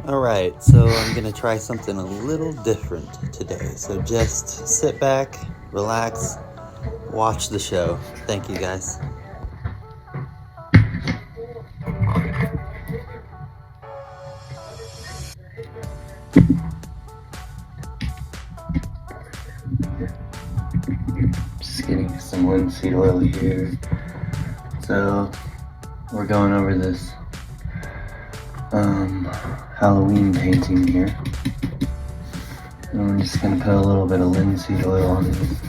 Alright, so I'm gonna try something a little different today. So just sit back, relax, watch the show. Thank you guys. Just getting some linseed oil here. So we're going over this Halloween painting here. And I'm just gonna put a little bit of linseed oil on this.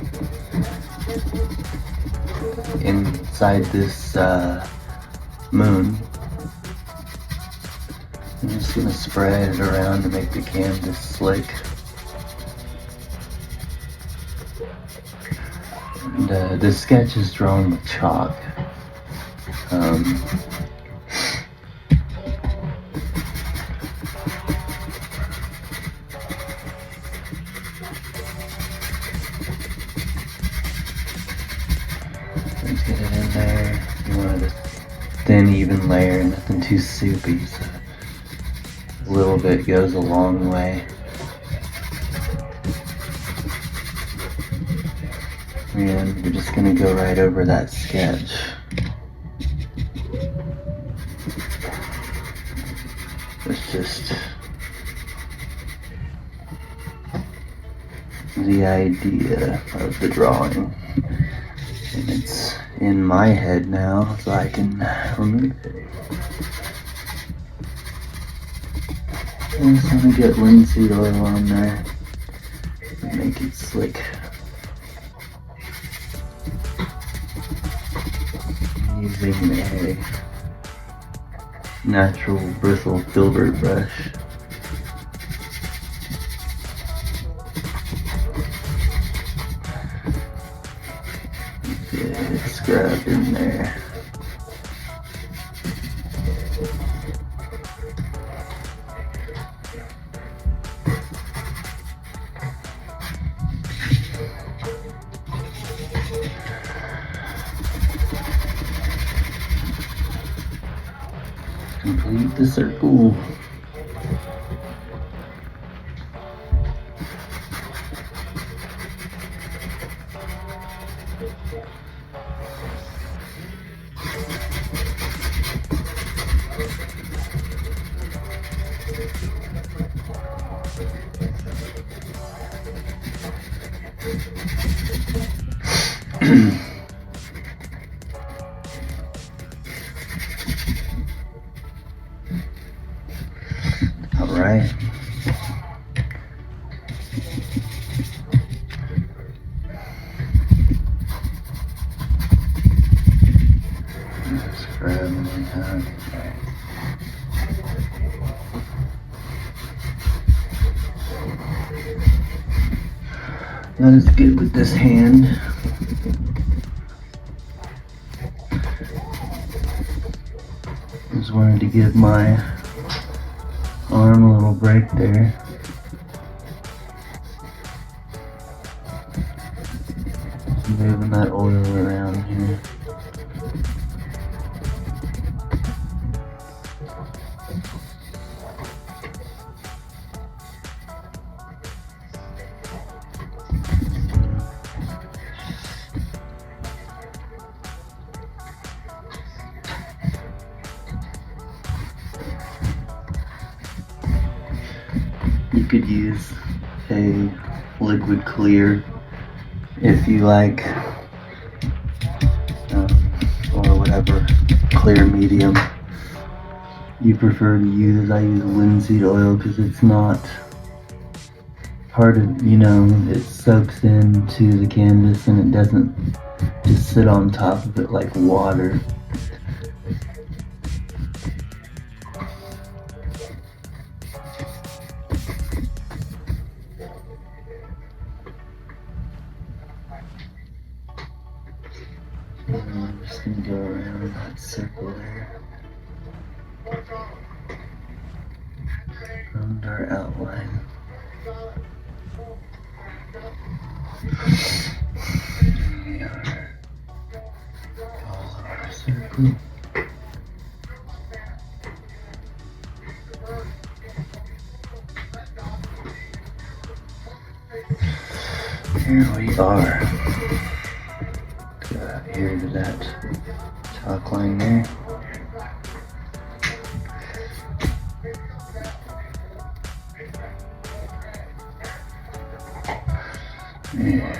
Inside this moon. I'm just gonna spread it around to make the canvas slick. And this sketch is drawn with chalk. Let's get it in there. You want a thin, even layer, nothing too soupy, so a little bit goes a long way. And we're just gonna go right over that sketch. It's just the idea of the drawing. And it's in my head now, so I can remove it. I'm just gonna get linseed oil on there and make it slick. Using a natural bristle filbert brush. Get it scrubbed in there. Complete the circle. All right. Just grab my hand. Not as good with this hand. Just wanted to give my arm a little break there. Just moving that oil around here. You could use a liquid clear if you like, or whatever clear medium you prefer to use. I use linseed oil because it's not part of, it soaks into the canvas and it doesn't just sit on top of it like water. I'm just gonna go around that circle there. Around our outline. There we are. All of our circle. Here we are. Go out here to that chalk line there. Yeah.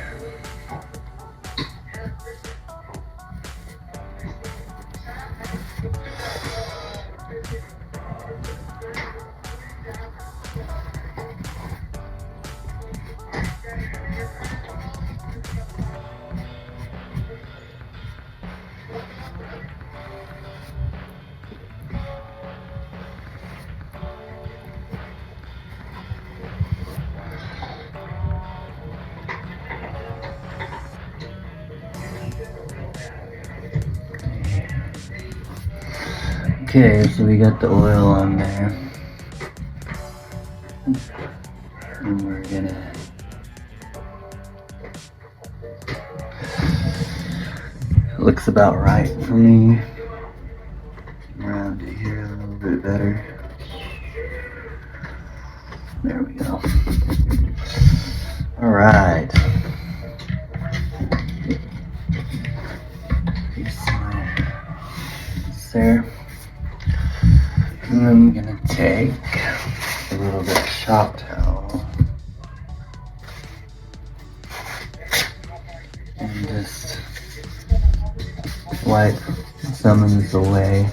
Okay, so we got the oil on there. And we're gonna looks about right for me. Around it here a little bit better. There we go. Alright. There. And I'm gonna take a little bit of shop towel and just wipe some of this away.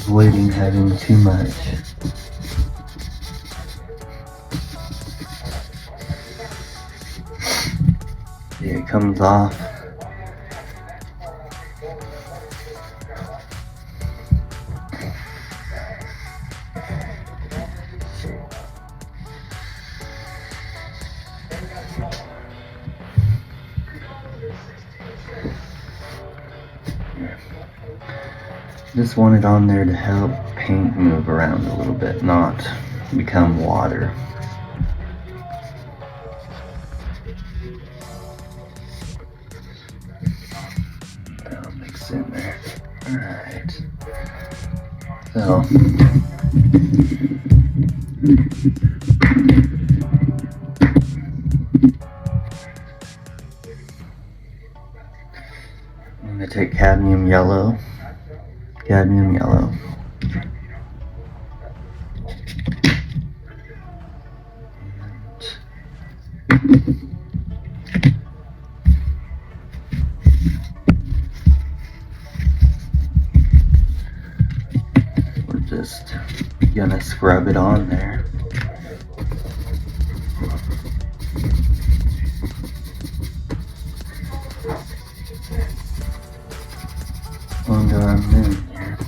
Avoiding having too much. See, it comes off. Just want it on there to help paint move around a little bit, not become water. That'll mix in there. Alright. So I'm going to take cadmium yellow. Cadmium yellow. We're just gonna scrub it on there. Onto our moon here.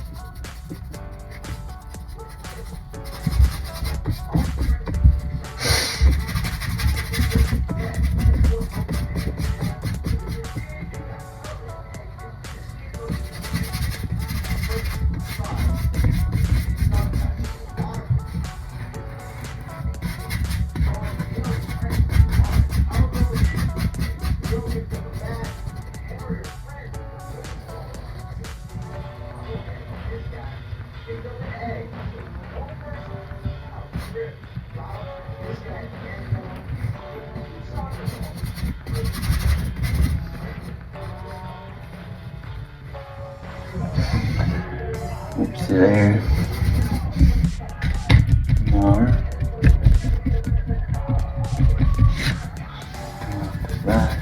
Oops, there. More. Brush.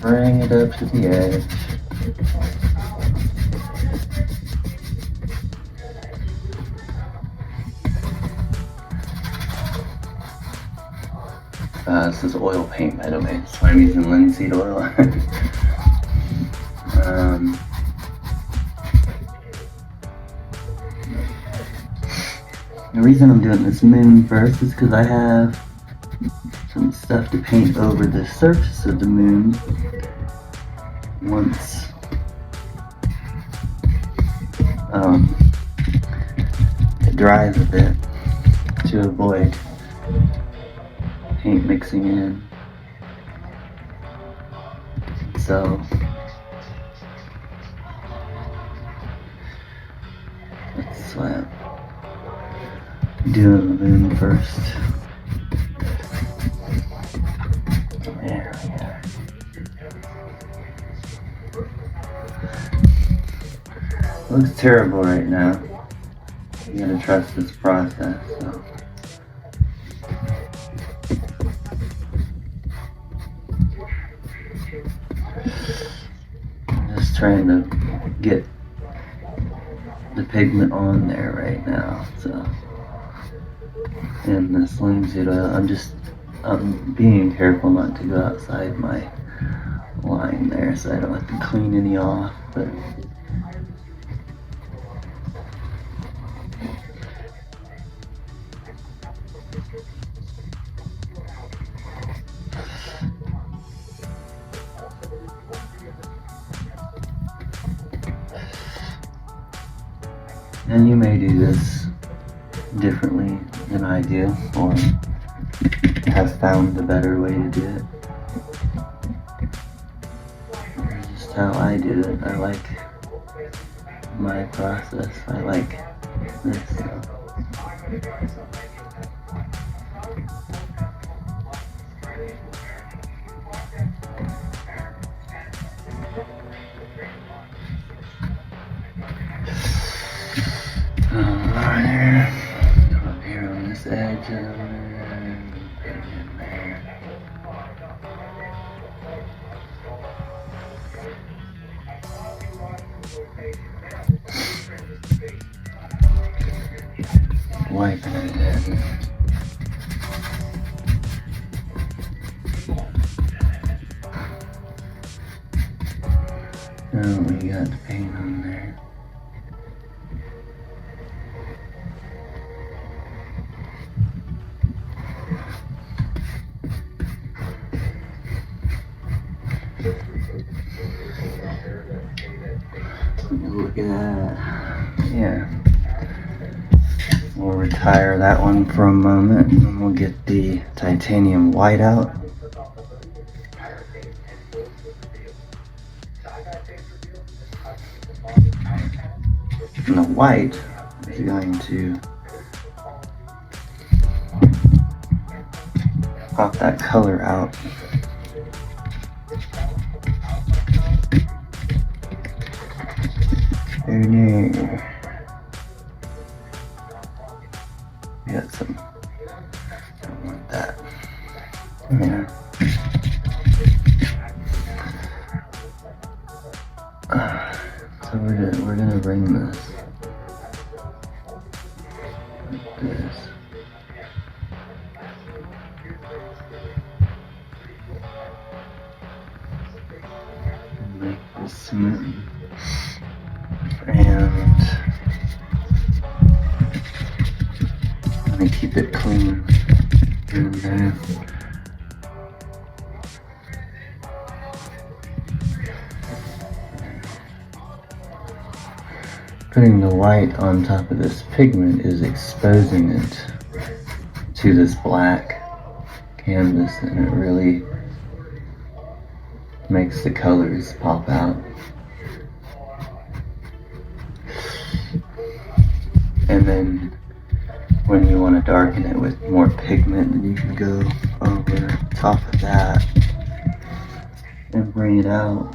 Bring it up to the edge. This is oil paint, by the way. That's why I'm using linseed oil. The reason I'm doing this moon first is because I have some stuff to paint over the surface of the moon once it dries a bit to avoid paint mixing in. So that's why I'm doing the moon first. There we go. Looks terrible right now. You gotta trust this process. So. I'm just trying to get the pigment on there right now. So, and this linseed oil, I'm being careful not to go outside my line there, so I don't have to clean any off. But and you may do this differently than I do, or have found a better way to do it. This is just how I do it. I like my process. I like this. So. Up here on this edge of it, put it in there. Wiping it in. Oh, we got the paint on there. Look at that. Yeah. We'll retire that one for a moment and we'll get the titanium white out. And the white is going to pop that color out. There. Got some. Don't want that. Yeah. So we're gonna bring this like this. And make this smooth. And let me keep it clean here and there. Putting the white on top of this pigment is exposing it to this black canvas, and it really makes the colors pop out. And then when you want to darken it with more pigment, then you can go over top of that and bring it out.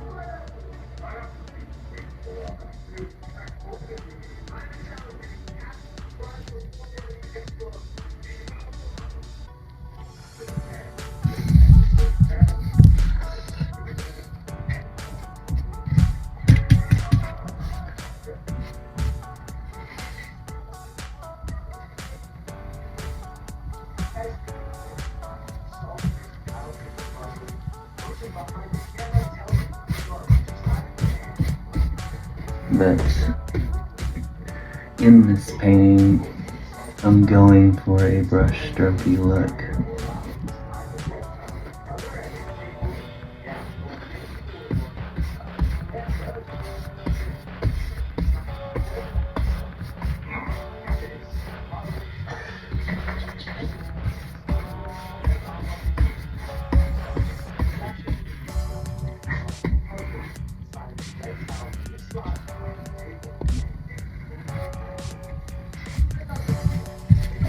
But in this painting, I'm going for a brush strokey look.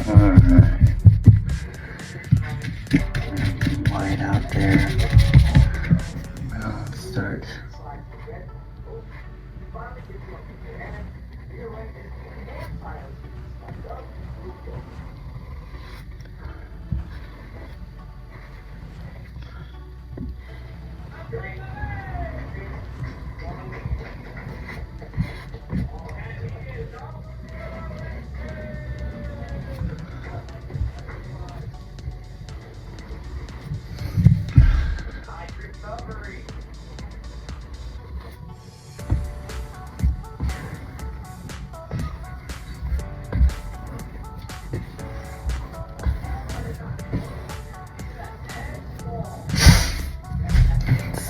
Alright. White out there. Now let's start.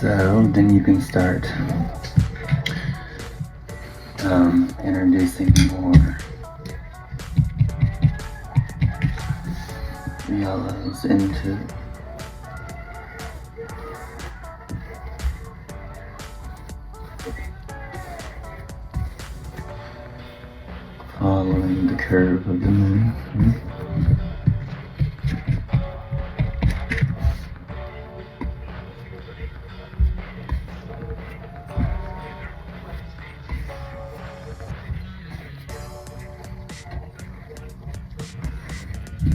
So then you can start introducing more yellows into following the curve of the moon.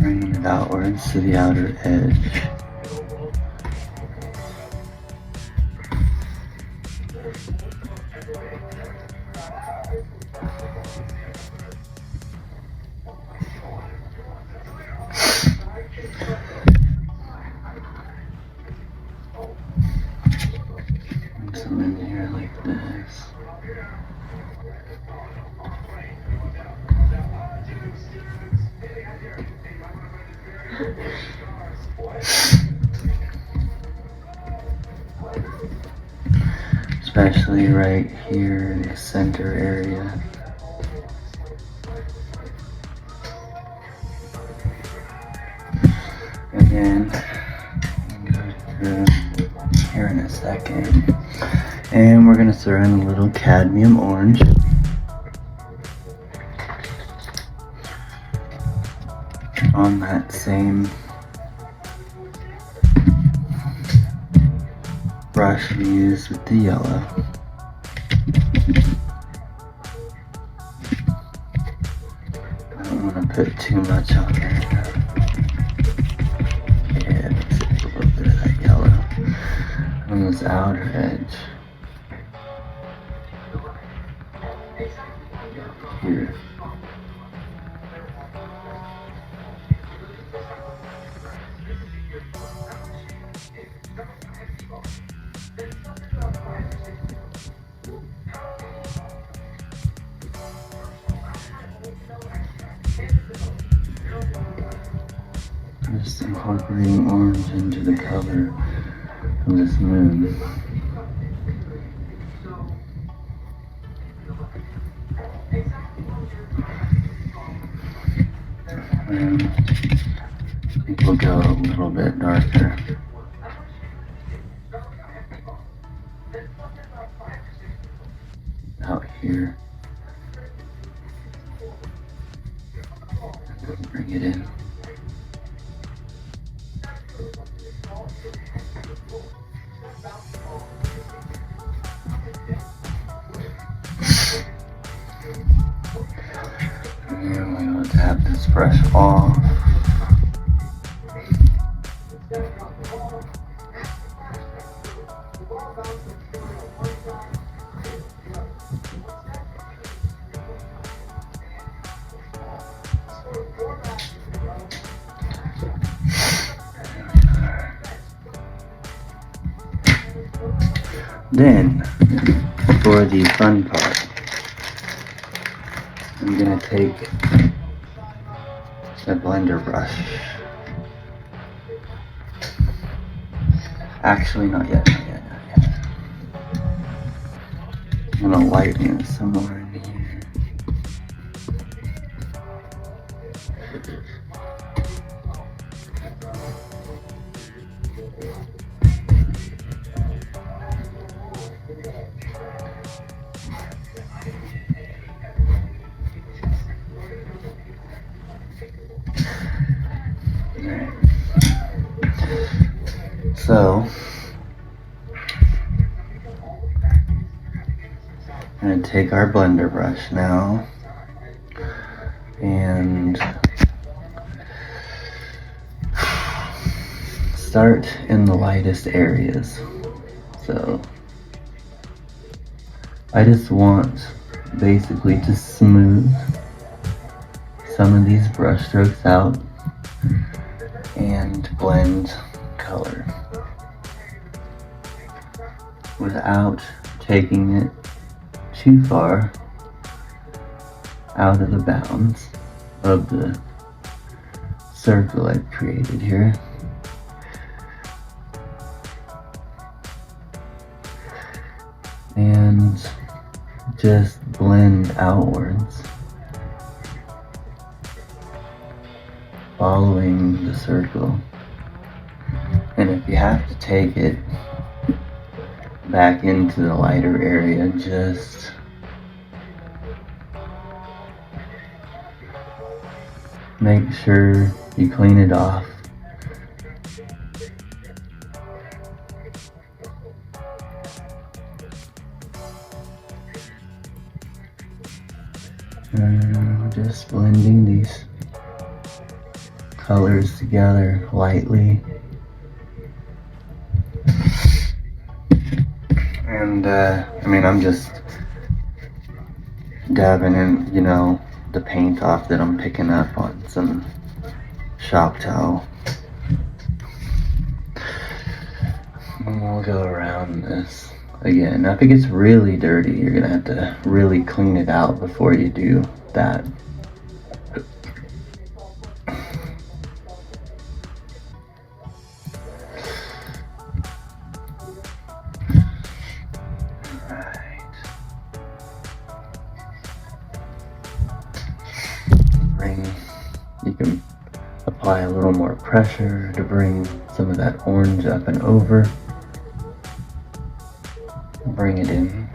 Bringing it outwards to the outer edge. Some in here like this. Especially right here in the center area. Again, go through here in a second. And we're going to throw in a little cadmium orange. On that same brush we used with the yellow. I don't want to put too much on there. Yeah, mix it with a little bit of that yellow on this outer edge. Here. Just incorporating orange into the color of this moon. And I think we'll go a little bit darker. Out here. Bring it in. And then we will tap this brush off. Then, for the fun part, I'm going to take a blender brush. Actually, not yet, not yet, not yet. I'm gonna lighten it some more in here. So, I'm going to take our blender brush now and start in the lightest areas. So, I just want basically to smooth some of these brush strokes out and blend color without taking it too far out of the bounds of the circle I've created here. And just blend outwards, following the circle. And if you have to take it back into the lighter area, just make sure you clean it off. And just blending these colors together lightly. And I'm just dabbing in, the paint off that I'm picking up on some shop towel. And we'll go around this again. Now, if it gets really dirty, you're gonna have to really clean it out before you do that. You can apply a little more pressure to bring some of that orange up and over. Bring it in.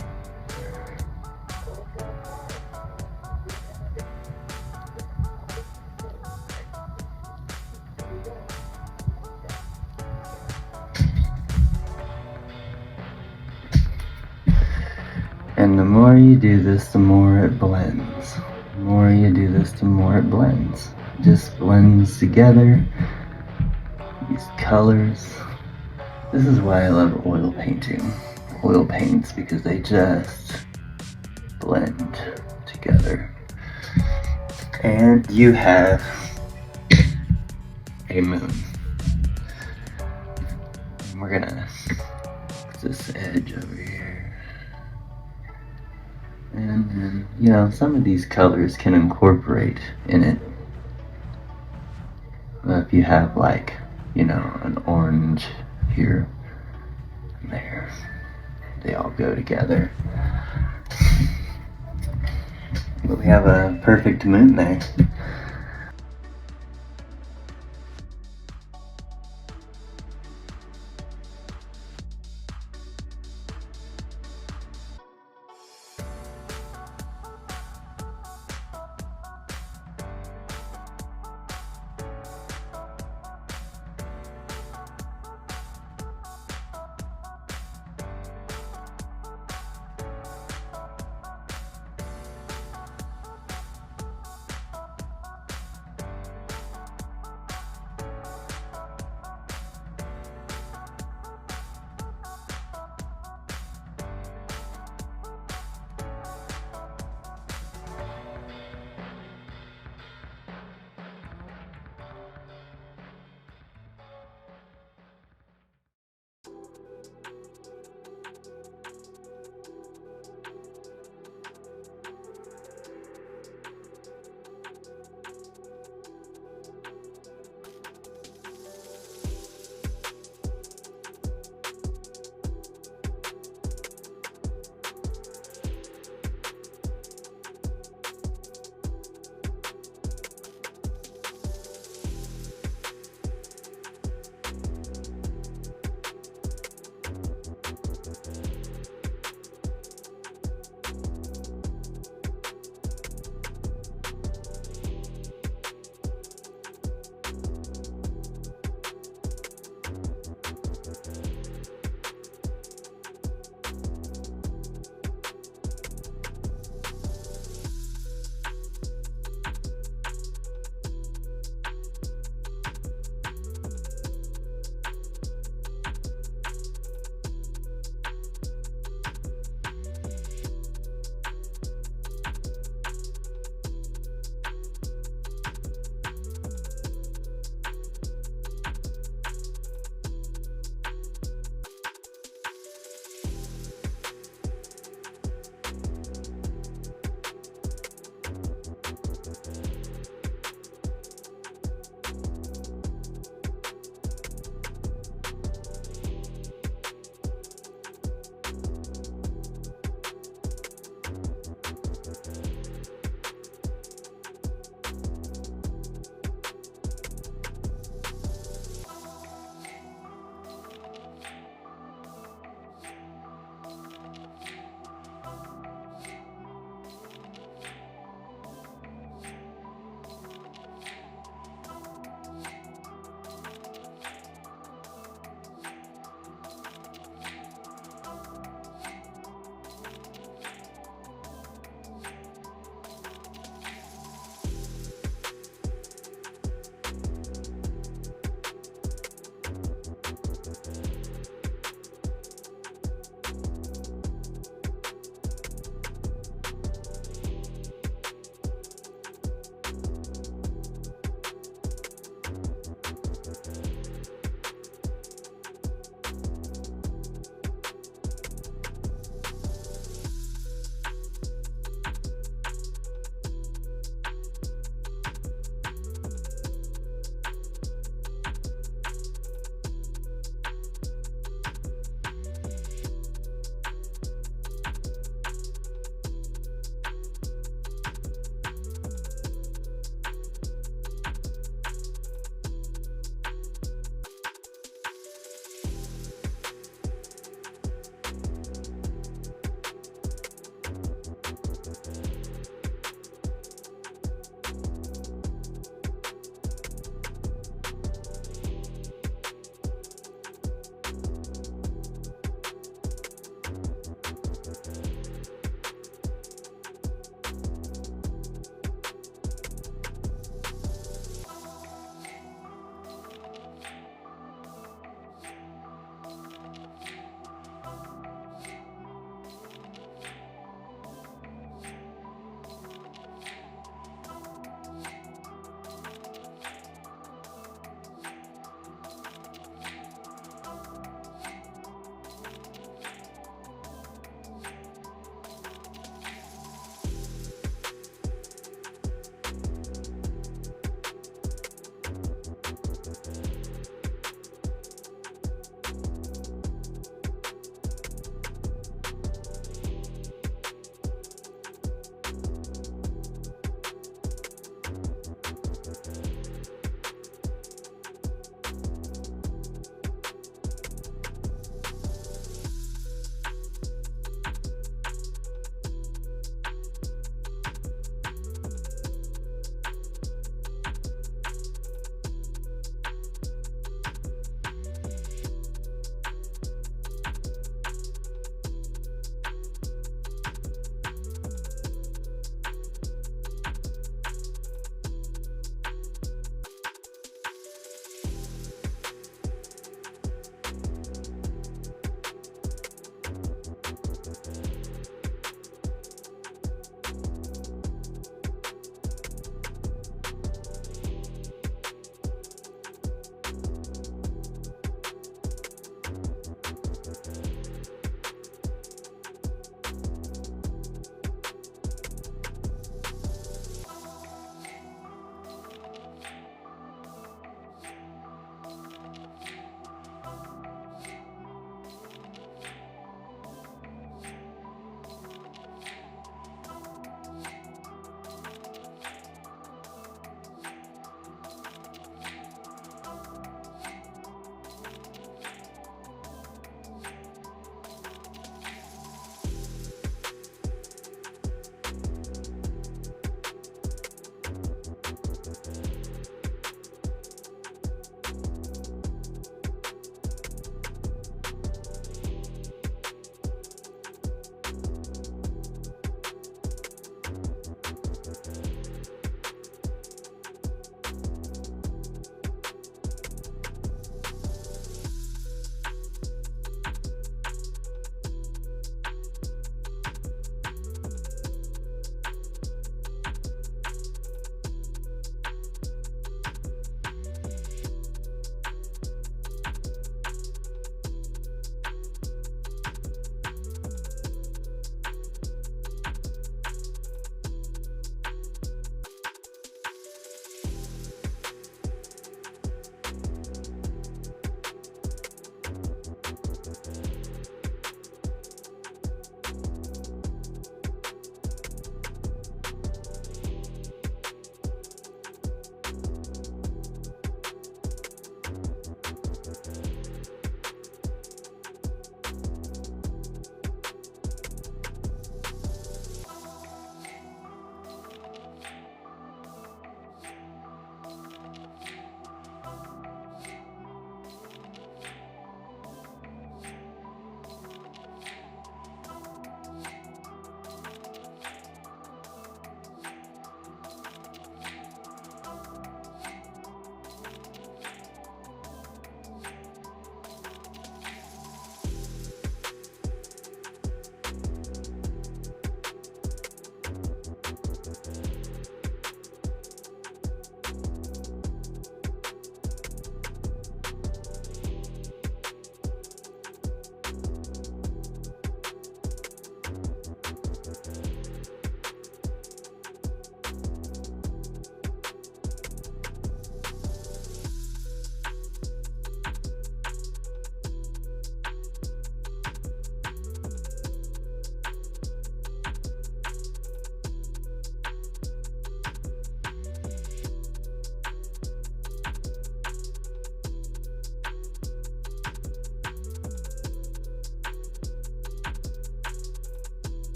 And the more you do this, the more it blends. The more you do this, the more it blends. Just blends together. These colors. This is why I love oil painting. Oil paints, because they just blend together. And you have a moon. And we're gonna put this edge over here. And then, some of these colors can incorporate in it. If you have an orange here and there, they all go together. But we have a perfect moon there.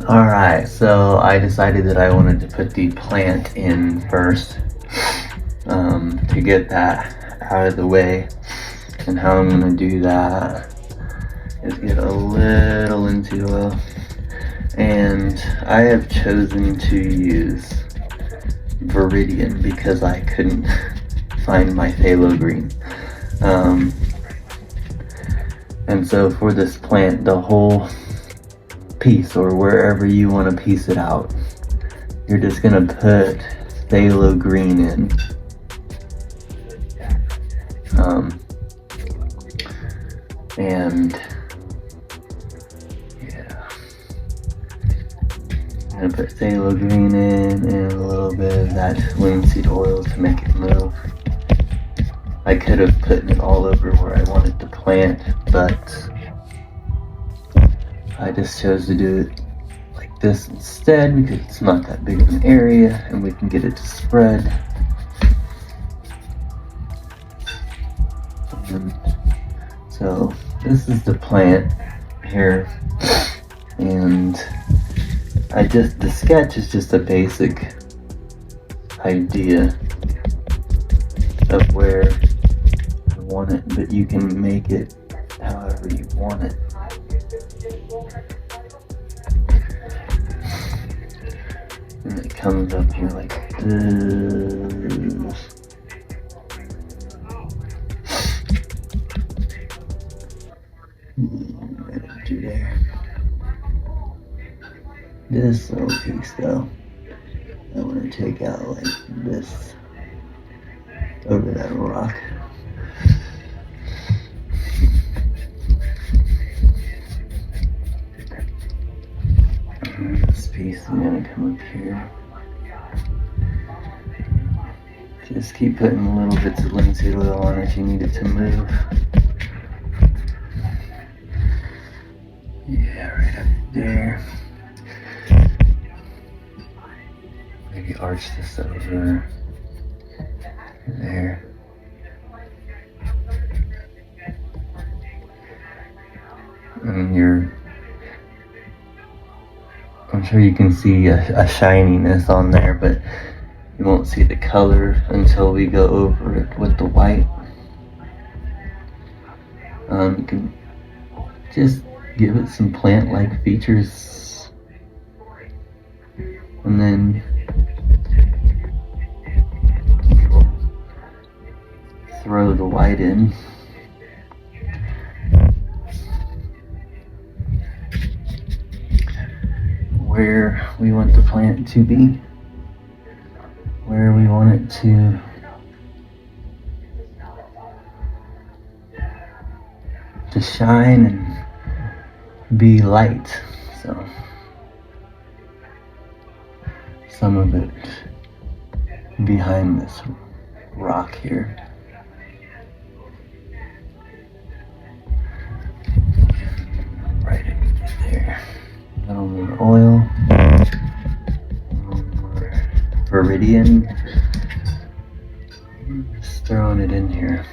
Alright, so I decided that I wanted to put the plant in first, to get that out of the way. And how I'm gonna do that is get a little linseed oil, and I have chosen to use Viridian because I couldn't find my phthalo green. And so for this plant, the whole piece, or wherever you want to piece it out, you're just gonna put phthalo green in. And yeah, I'm gonna put phthalo green in and a little bit of that linseed oil to make it move. I could have put it all over where I wanted to plant, but I just chose to do it like this instead because it's not that big of an area and we can get it to spread. And so this is the plant here, and the sketch is just a basic idea of where I want it, but you can make it however you want it. And it comes up here like this. Right to there. This little piece though, I want to take out like this over that rock. This piece is gonna come up here. Just keep putting little bits of linseed oil on if you need it to move. Yeah, right up there. Maybe arch this over there. And I'm sure you can see a shininess on there, but you won't see the color until we go over it with the white. You can just give it some plant-like features, and then we'll throw the white in. Where we want the plant to be, where we want it to shine and be light. So some of it behind this rock here. Right in there. A little more oil, a little more Viridian. Just throwing it in here.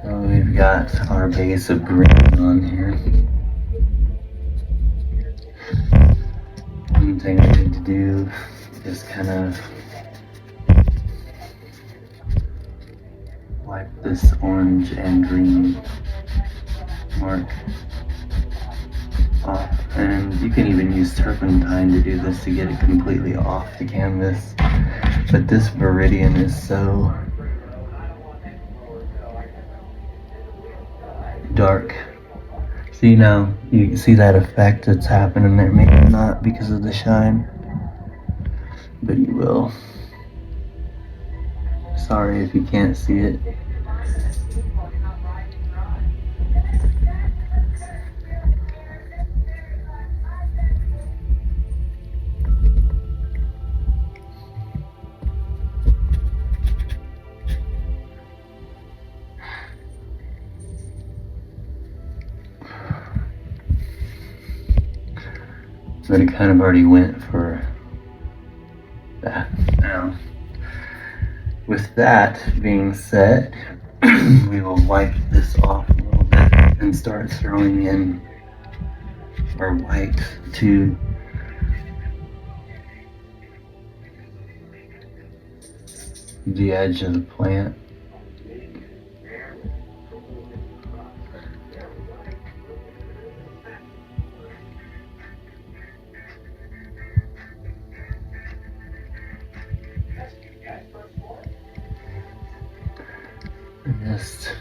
So we've got our base of green on here. One thing I need to do is kind of wipe this orange and green mark off, and you can even use turpentine to do this to get it completely off the canvas, but this Viridian is so dark. See, now you see that effect that's happening there, maybe not because of the shine, but you will. Sorry if you can't see it. but it kind of already went for that. Now, with that being said, we will wipe this off a little bit and start throwing in our white to the edge of the plant. Just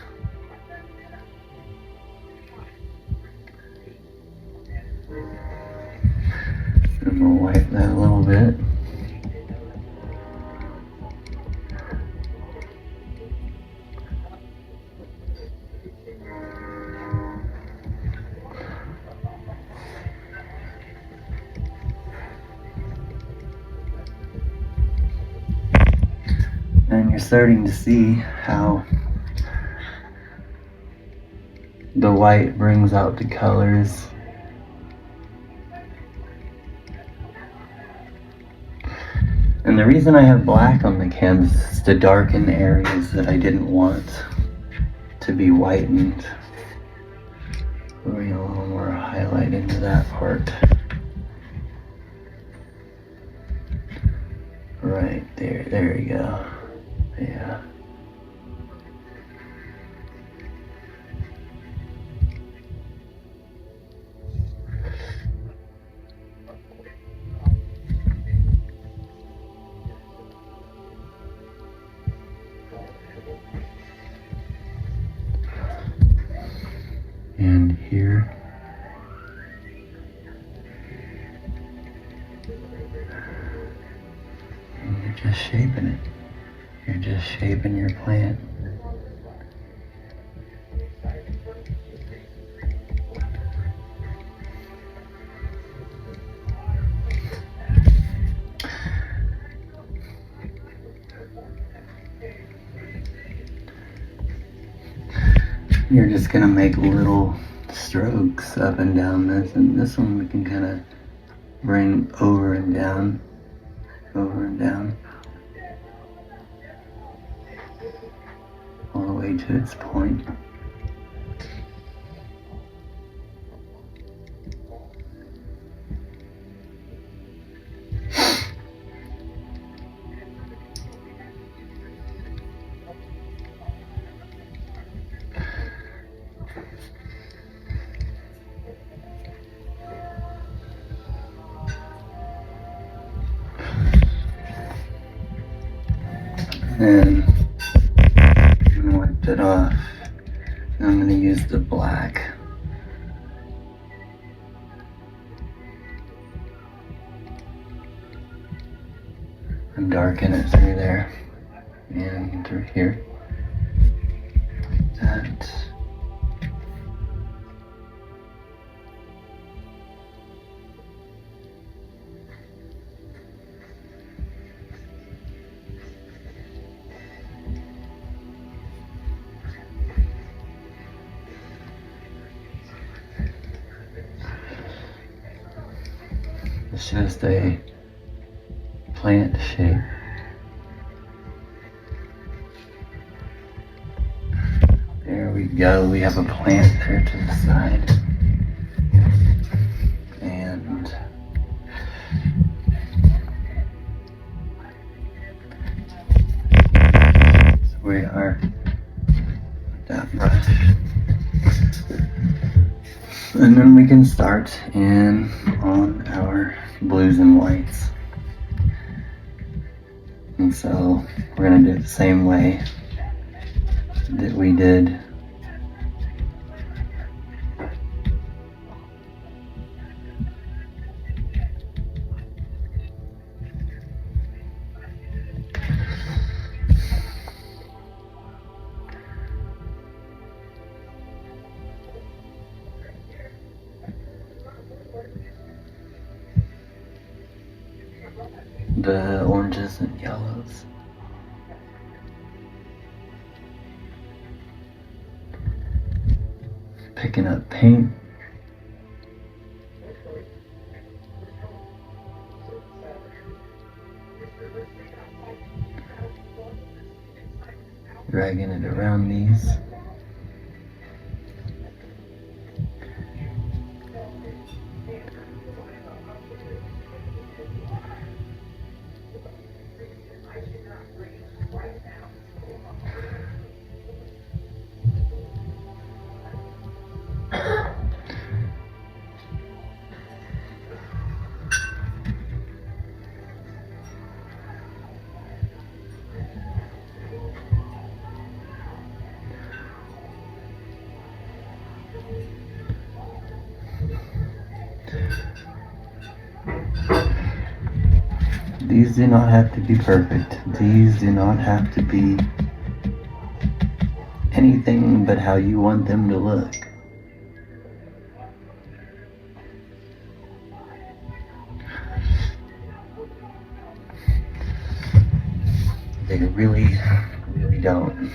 and we'll wipe that a little bit. And you're starting to see how the white brings out the colors. And the reason I have black on the canvas is to darken areas that I didn't want to be whitened. Bring a little more highlight into that part. Right there you go. Yeah. And here. And you're just shaping it. You're just shaping your plant. You're just gonna make little strokes up and down this, and this one we can kind of bring over and down, all the way to its point. And I'm gonna wipe that off. And I'm gonna use the black. And darken it through there and through here. Like that. It's just a plant shape. There we go. We have a plant there to the side. And so we are with that brush. And then we can start in on our blues and whites. And so we're going to do it the same way that we did the oranges and yellows. Picking up paint. on these. These do not have to be perfect. These do not have to be anything but how you want them to look. They really don't.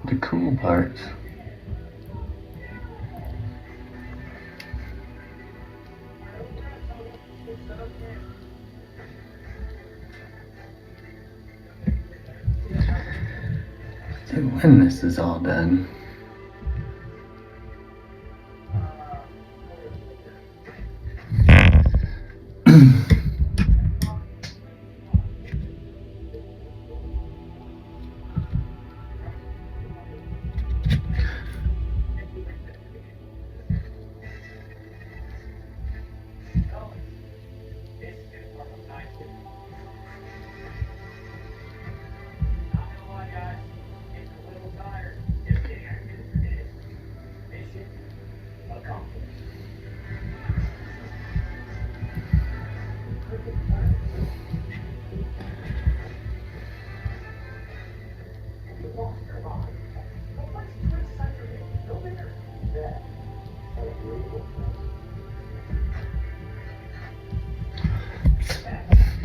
The cool part is when this is all done,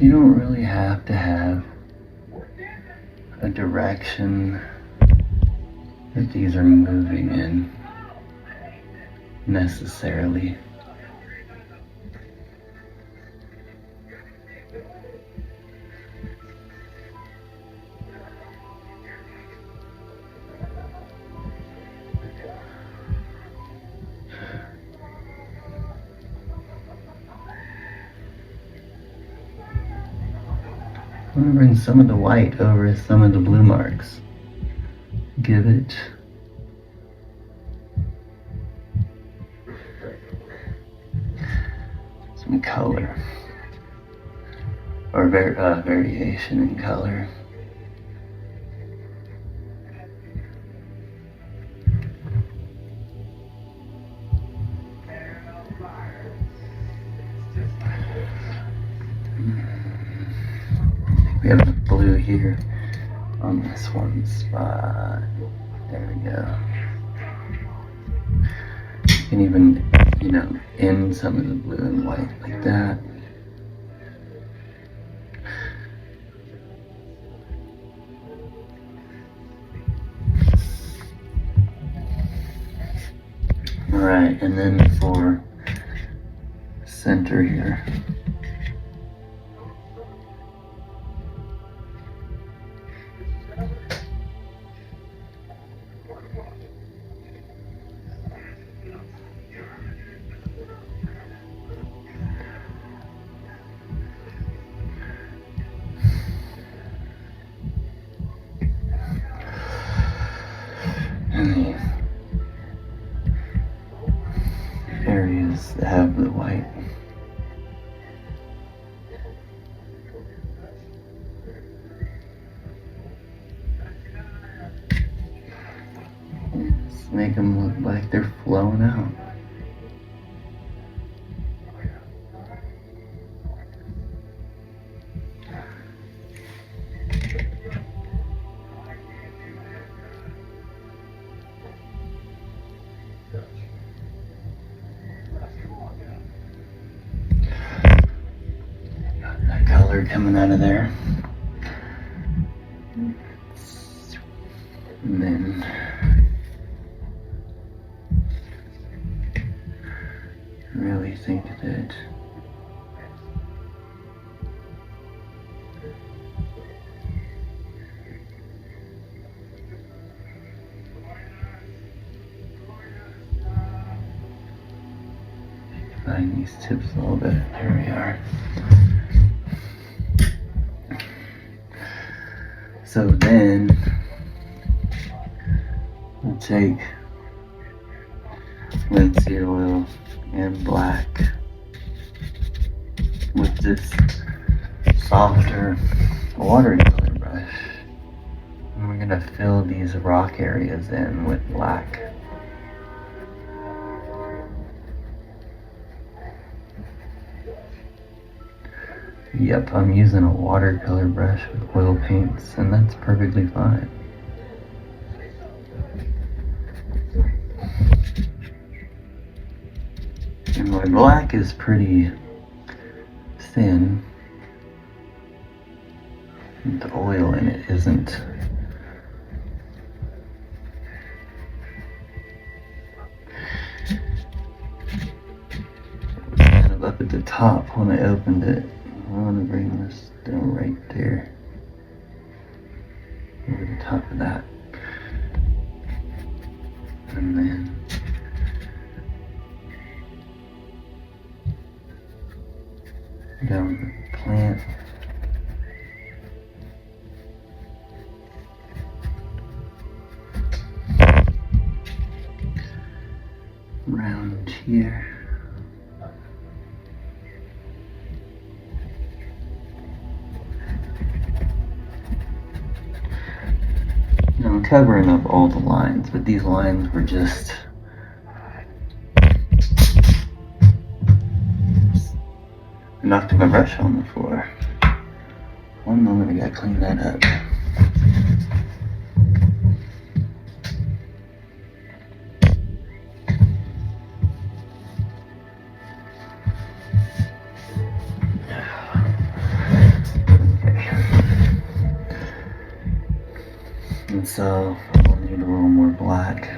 you don't really have to have a direction that these are moving in necessarily. I'm going to bring some of the white over some of the blue marks. Give it some color, or variation in color. We have the blue here on this one spot. There we go. You can even, end some of the blue and white like that. Alright, and then for center here. And the areas that have the white. Just make them look like they're flowing out. That color coming out of there. And then Turn these tips a little bit. There we are. So then we'll take linseed oil and black with this softer watering color brush. And we're gonna fill these rock areas in with black. Yep, I'm using a watercolor brush with oil paints, and that's perfectly fine. And my black is pretty thin. The oil in it isn't. Kind of up at the top when I opened it. I want to bring this down right there, over the top of that, and then down the plant, around here. Now I'm covering up all the lines, but these lines were just knocked my brush on the floor. One moment, I gotta clean that up. And so I'll need a little more black.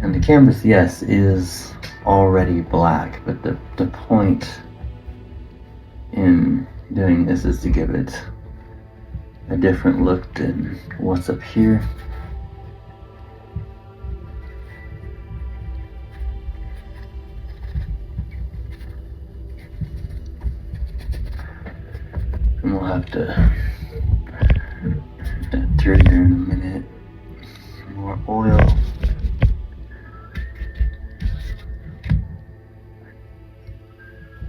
And the canvas, yes, is already black, but the point in doing this is to give it a different look than what's up here. And we'll have to put that through here in a minute. Some more oil.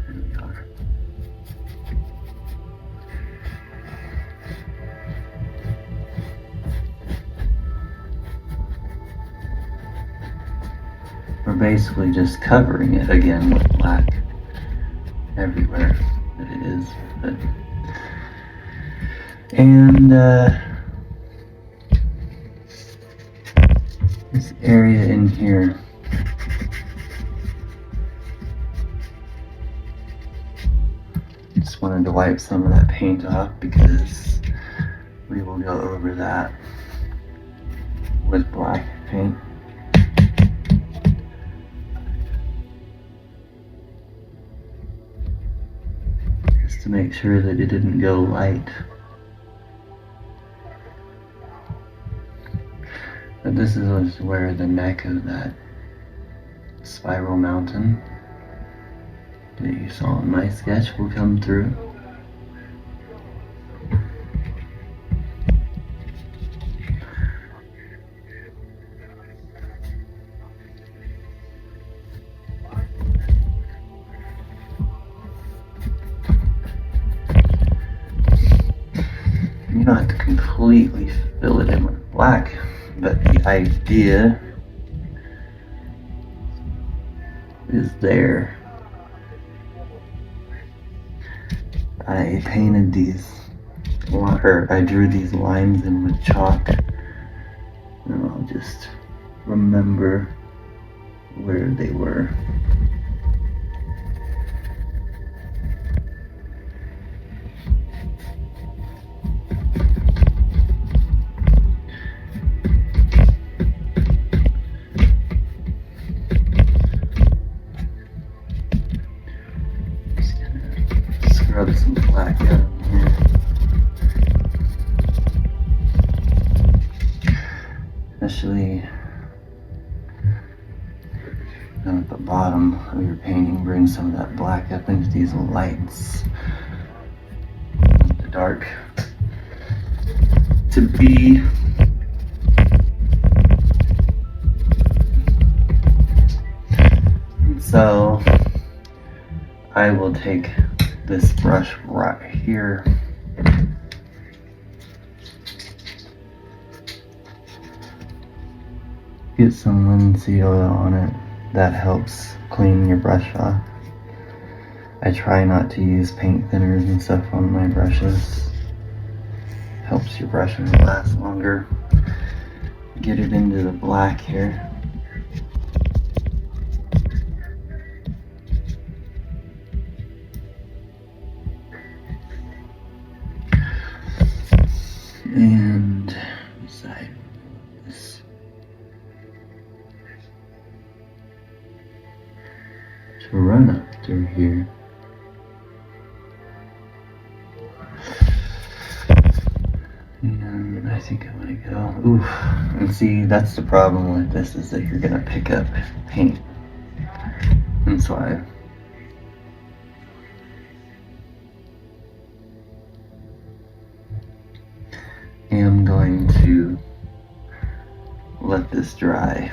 There we are. We're basically just covering it again with black everywhere that it is. But and this area in here, just wanted to wipe some of that paint off because we will go over that with black paint. Just to make sure that it didn't go light. But this is where the neck of that spiral mountain that you saw in my sketch will come through. You don't have to completely fill it in with black, but the idea is there. I painted these, or I drew these lines in with chalk, and I'll just remember where they were. Rub some black out in here. especially down at the bottom of your painting. Bring some of that black up into these lights. The dark to be and so I will take this brush right here get some linseed oil on it. That helps clean your brush off. I try not to use paint thinners and stuff on my brushes. Helps your brushes last longer. Get it into the black here. And beside this to run up through here. And I think I'm gonna go, oof. And see, that's the problem with this, is that you're gonna pick up paint. And so I am going to let this dry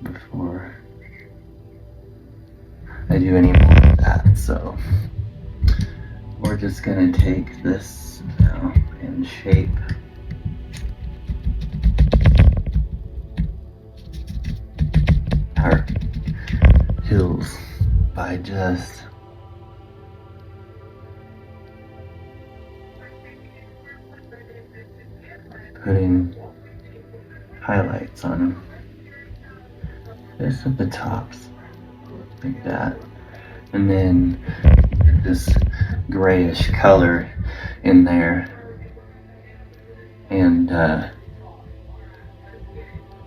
before I do any more of that. So we're just gonna take this now and shape our hills by just putting highlights on them. Just at the tops, like that. And then this grayish color in there. And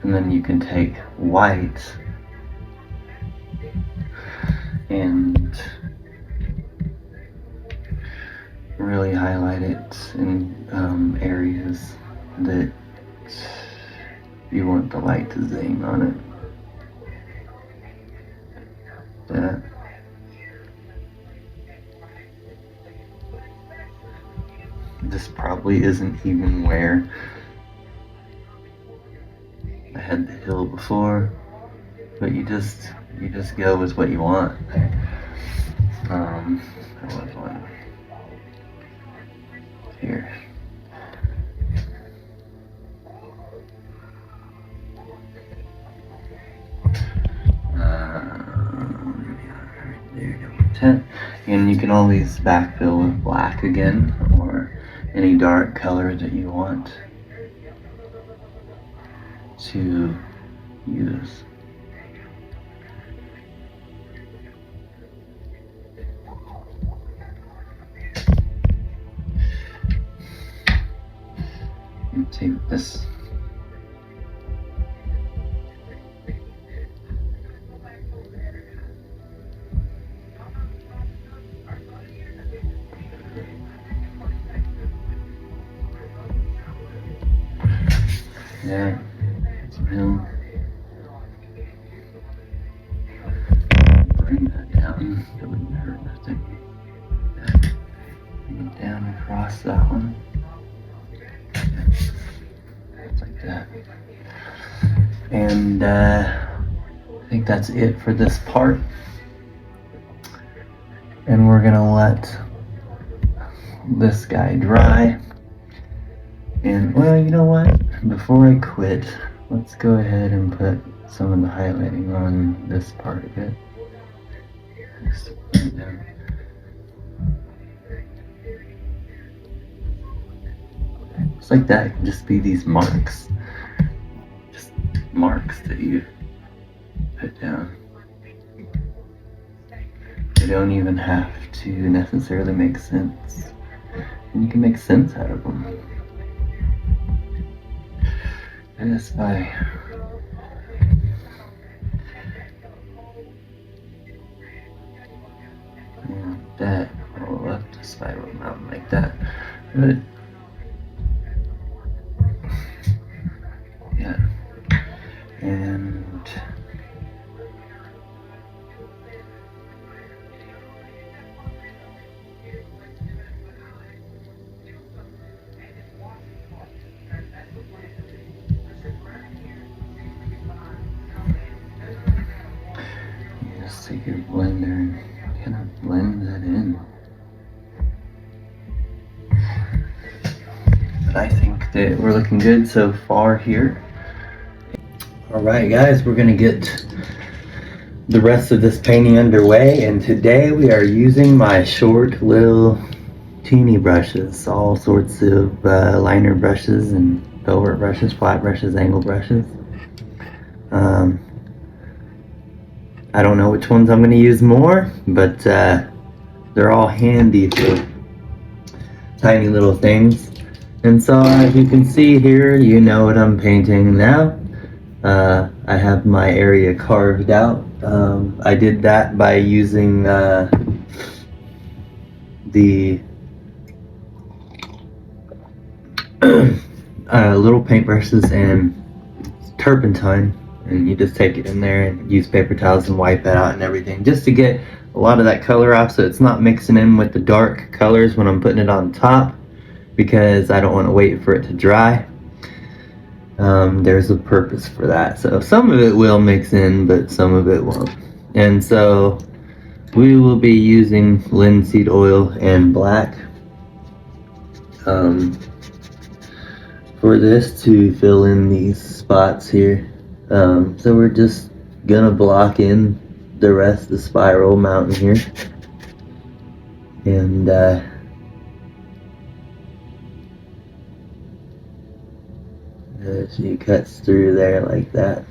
then you can take white and really highlight it in areas that you want the light to zing on it. That. This probably isn't even where I had the hill before, but you just go with what you want. There was one here. And you can always backfill with black again, or any dark color that you want to use. And take this . Yeah, some hill. Bring that down. It wouldn't hurt nothing. Bring it down across that one. Like that. And I think that's it for this part. And we're gonna let this guy dry. And well, you know what? Before I quit, let's go ahead and put some of the highlighting on this part of it. Just put it down. It's like that. It can just be these marks. Just marks that you put down. They don't even have to necessarily make sense. And you can make sense out of them. Just by that all up the spiral mountain like that. But take your blender and kind of blend that in. But I think that we're looking good so far here. Alright guys, we're gonna get the rest of this painting underway, and today we are using my short little teeny brushes, all sorts of liner brushes and velvet brushes, flat brushes, angle brushes. I don't know which ones I'm going to use more, but they're all handy for tiny little things. And so as you can see here, you know what I'm painting now. I have my area carved out. I did that by using the little paintbrushes and turpentine, and you just take it in there and use paper towels and wipe it out and everything, just to get a lot of that color off so it's not mixing in with the dark colors when I'm putting it on top, because I don't want to wait for it to dry. There's a purpose for that. So some of it will mix in, but some of it won't. And so we will be using linseed oil and black for this to fill in these spots here. So we're just gonna block in the rest of the spiral mountain here, and she cuts through there like that.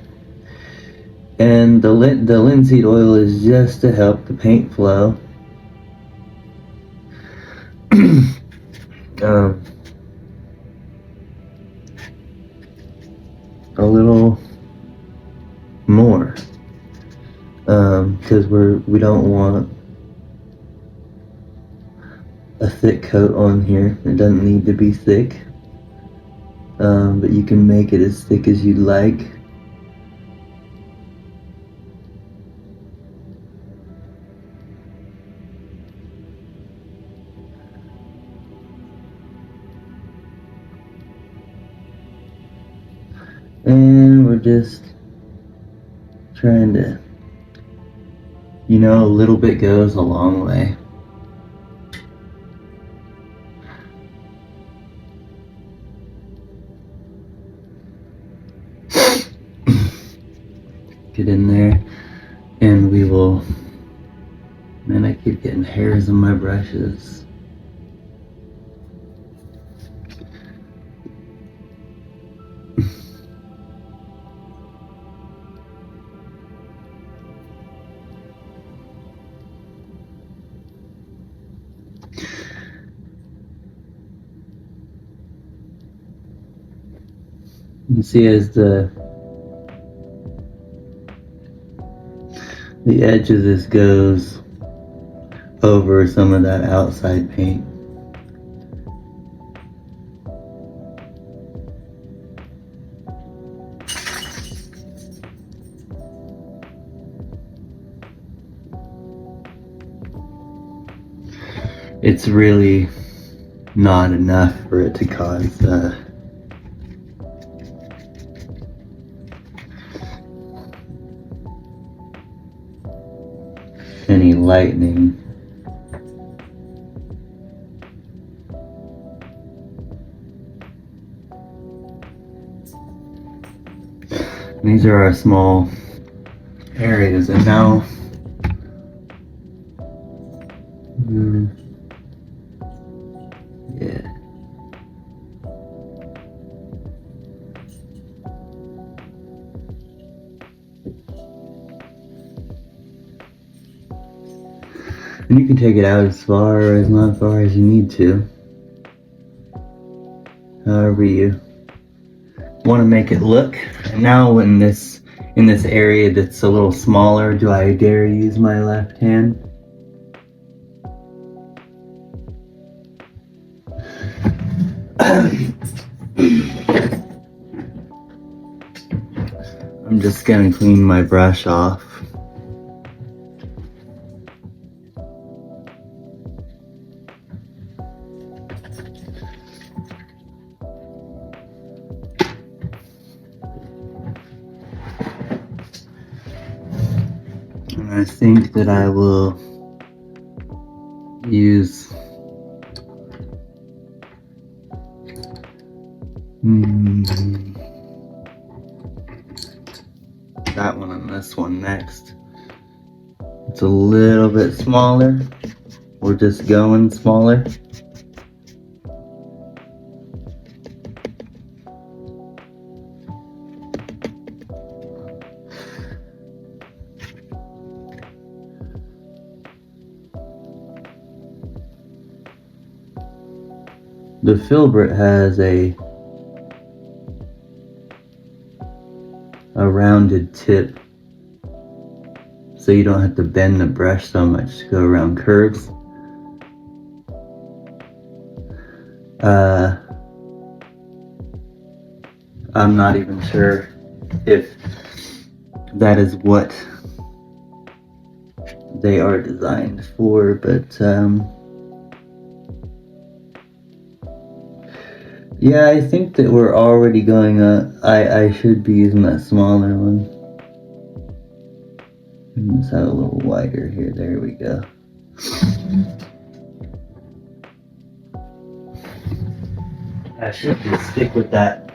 And the linseed oil is just to help the paint flow. A little more, because we don't want a thick coat on here. It doesn't need to be thick, but you can make it as thick as you'd like. And we're just trying to, you know, a little bit goes a long way. Get in there, and we will, man, I keep getting hairs on my brushes. You can see as the edge of this goes over some of that outside paint. It's really not enough for it to cause any lightning. These are our small areas, and now yeah. And you can take it out as far or as not far as you need to. However you want to make it look. And now in this area that's a little smaller, do I dare use my left hand? I'm just gonna clean my brush off. I think that I will use that one and this one next. It's a little bit smaller. We're just going smaller. The filbert has a rounded tip, so you don't have to bend the brush so much to go around curves. I'm not even sure if that is what they are designed for, but yeah, I think that we're already going up. I should be using that smaller one. Let's have a little wider here. There we go. I should just stick with that.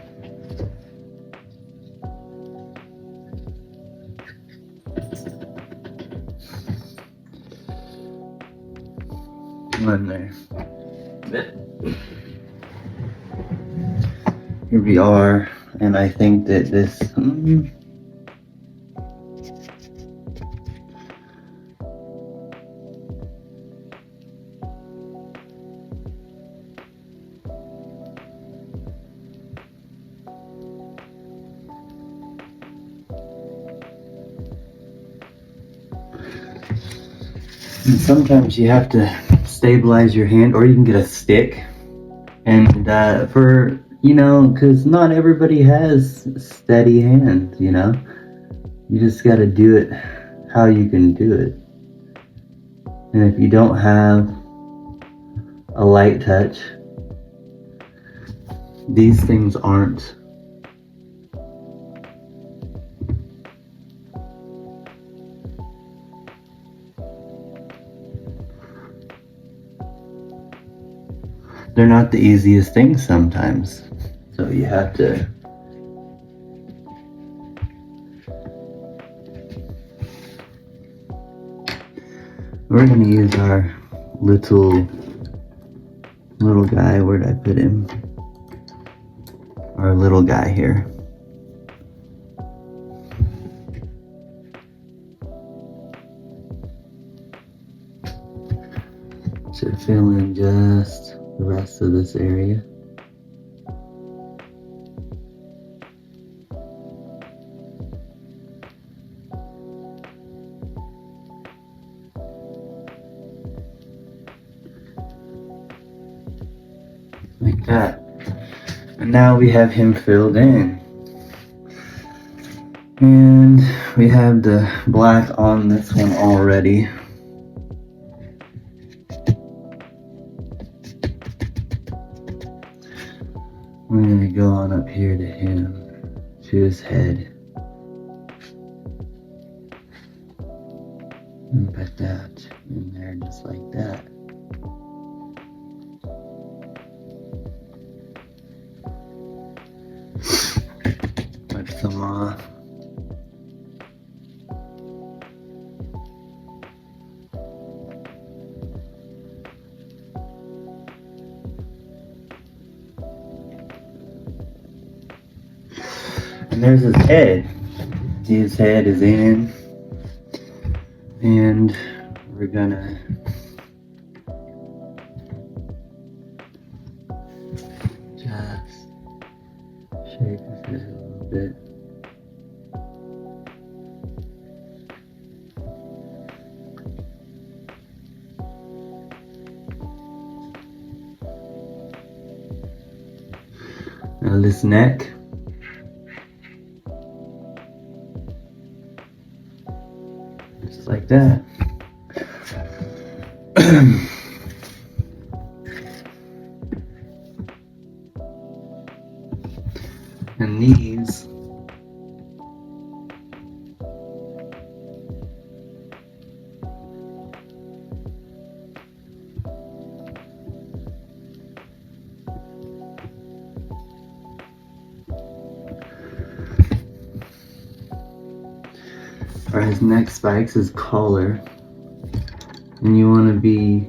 One there. Here we are, and I think that this and sometimes you have to stabilize your hand, or you can get a stick. And for, because not everybody has steady hands, You just got to do it how you can do it. And if you don't have a light touch, these things aren't they're not the easiest things sometimes. So you have to we're gonna use our little guy. Where'd I put him? Our little guy here. Should fill in just the rest of this area. Like that. And now we have him filled in. And we have the black on this one already. We're gonna go on up here to him, to his head. And put that in there just like that. Put some off. And there's his head. His head is in. And we're gonna just shape his head a little bit. Now this neck. Just like that. And these or his neck spikes, his collar, and you want to be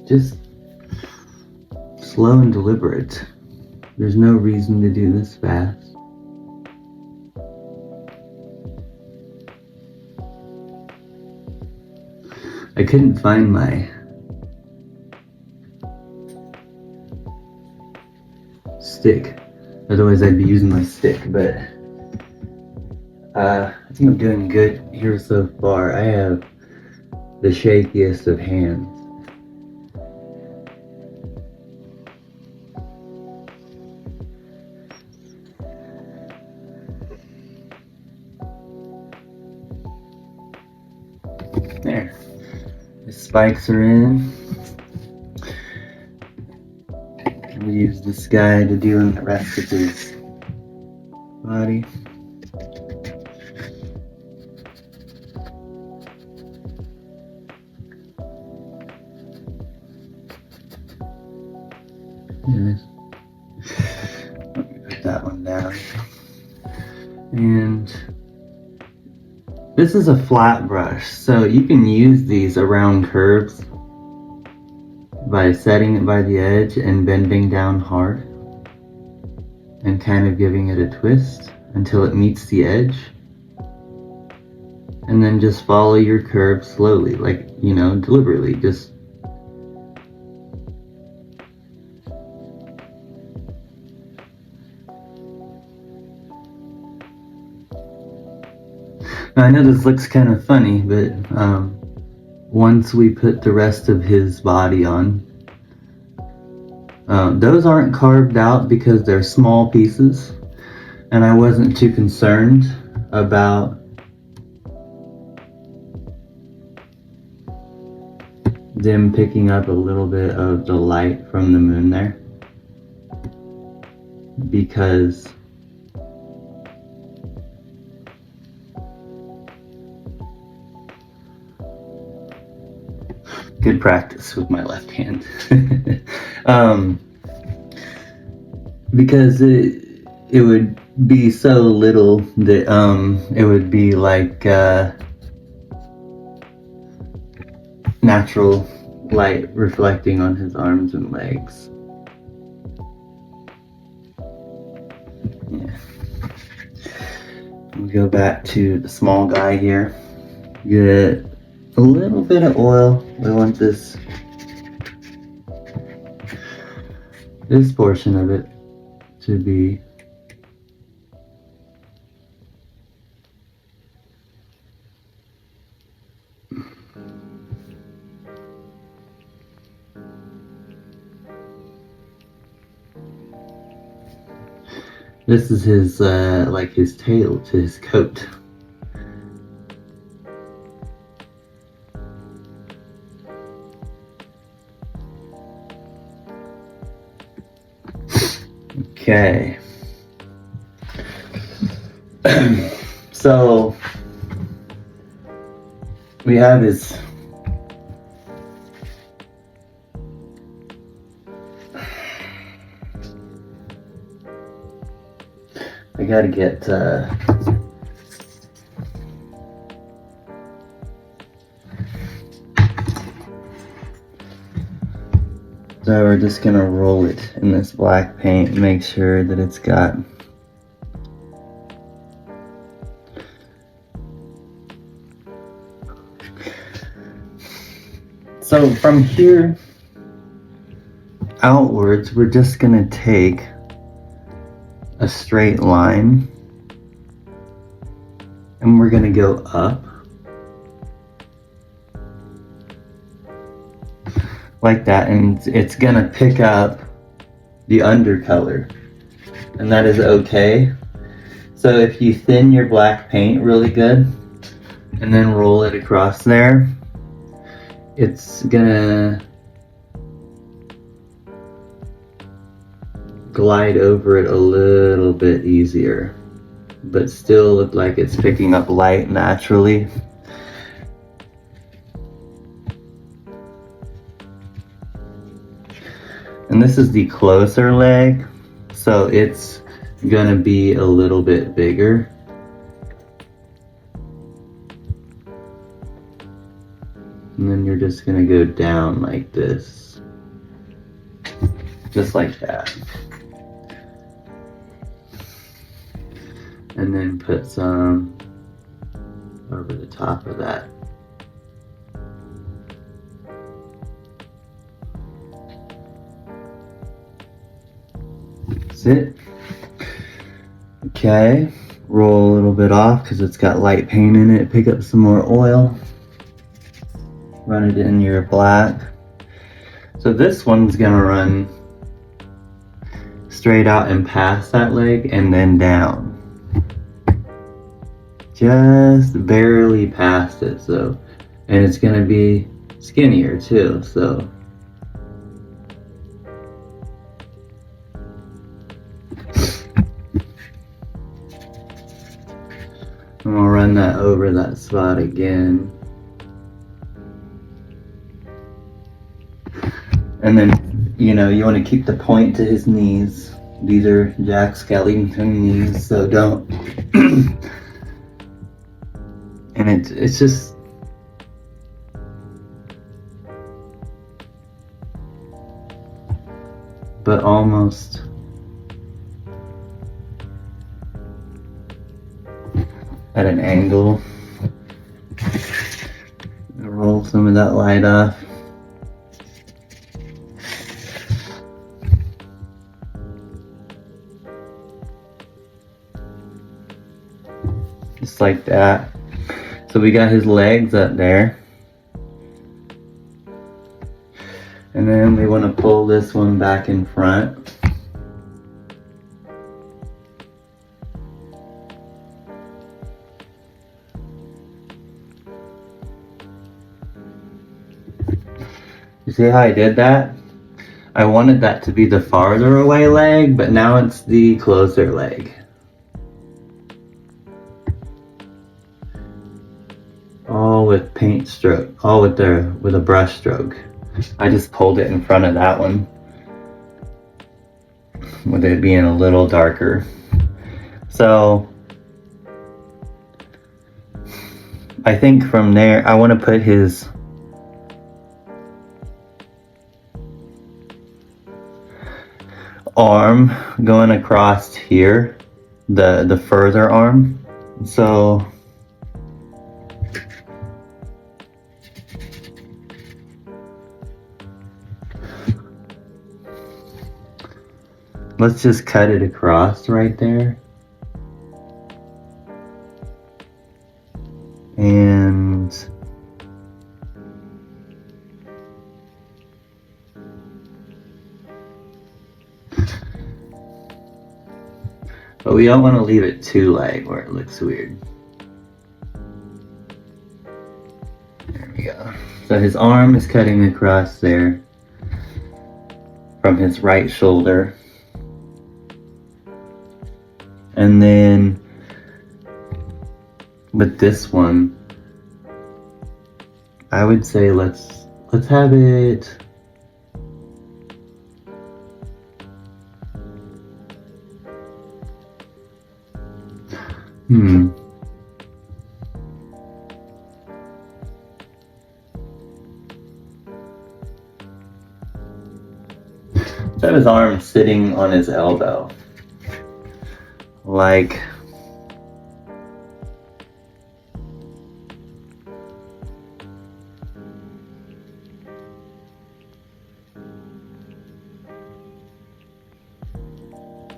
just slow and deliberate. There's no reason to do this fast. I couldn't find my stick. Otherwise I'd be using my stick, but I think I'm doing good here so far. I have the shakiest of hands. There. The spikes are in. We'll use this guy to do the rest of his body. Let me put that one down. And this is a flat brush, so you can use these around curves by setting it by the edge and bending down hard and kind of giving it a twist until it meets the edge, and then just follow your curve slowly, like, you know, deliberately. Just now, I know this looks kind of funny, but once we put the rest of his body on, those aren't carved out because they're small pieces, and I wasn't too concerned about them picking up a little bit of the light from the moon there, because good practice with my left hand. Because it would be so little that it would be like natural light reflecting on his arms and legs. Yeah. We go back to the small guy here. Get a little bit of oil. We want this portion of it to be this is his like his tail to his coat. Okay. So we have his I gotta get so we're just gonna roll it in this black paint and make sure that it's got so from here outwards we're just gonna take a straight line and we're gonna go up like that, and it's gonna pick up the undercolor, and that is okay. So if you thin your black paint really good and then roll it across there, it's gonna glide over it a little bit easier. but still look like it's picking up light naturally. And this is the closer leg, so it's gonna be a little bit bigger. And then you're just gonna go down like this. Just like that. And then put some over the top of that. That's it. Okay, roll a little bit off because it's got light paint in it. Pick up some more oil. Run it in your black. So this one's gonna run straight out and past that leg and then down. Just barely past it, so, and it's gonna be skinnier too, so. I'm gonna run that over that spot again. And then, you know, you want to keep the point to his knees. These are Jack Skellington knees, so don't. And it's just, but almost at an angle. Roll some of that light off. Just like that. So we got his legs up there. And then we want to pull this one back in front. You see how I did that? I wanted that to be the farther away leg, but now it's the closer leg. All with paint stroke, all with a brush stroke. I just pulled it in front of that one, with it being a little darker. So I think from there, I want to put his arm going across here, the further arm. So let's just cut it across right there. And but we don't want to leave it too light where it looks weird. There we go. So his arm is cutting across there from his right shoulder. And then with this one, I would say let's have it let's have his arm sitting on his elbow. Like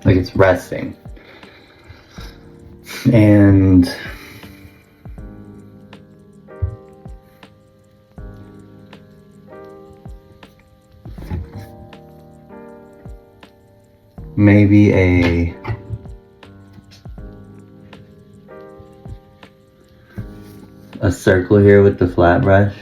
it's resting. And maybe a circle here with the flat brush.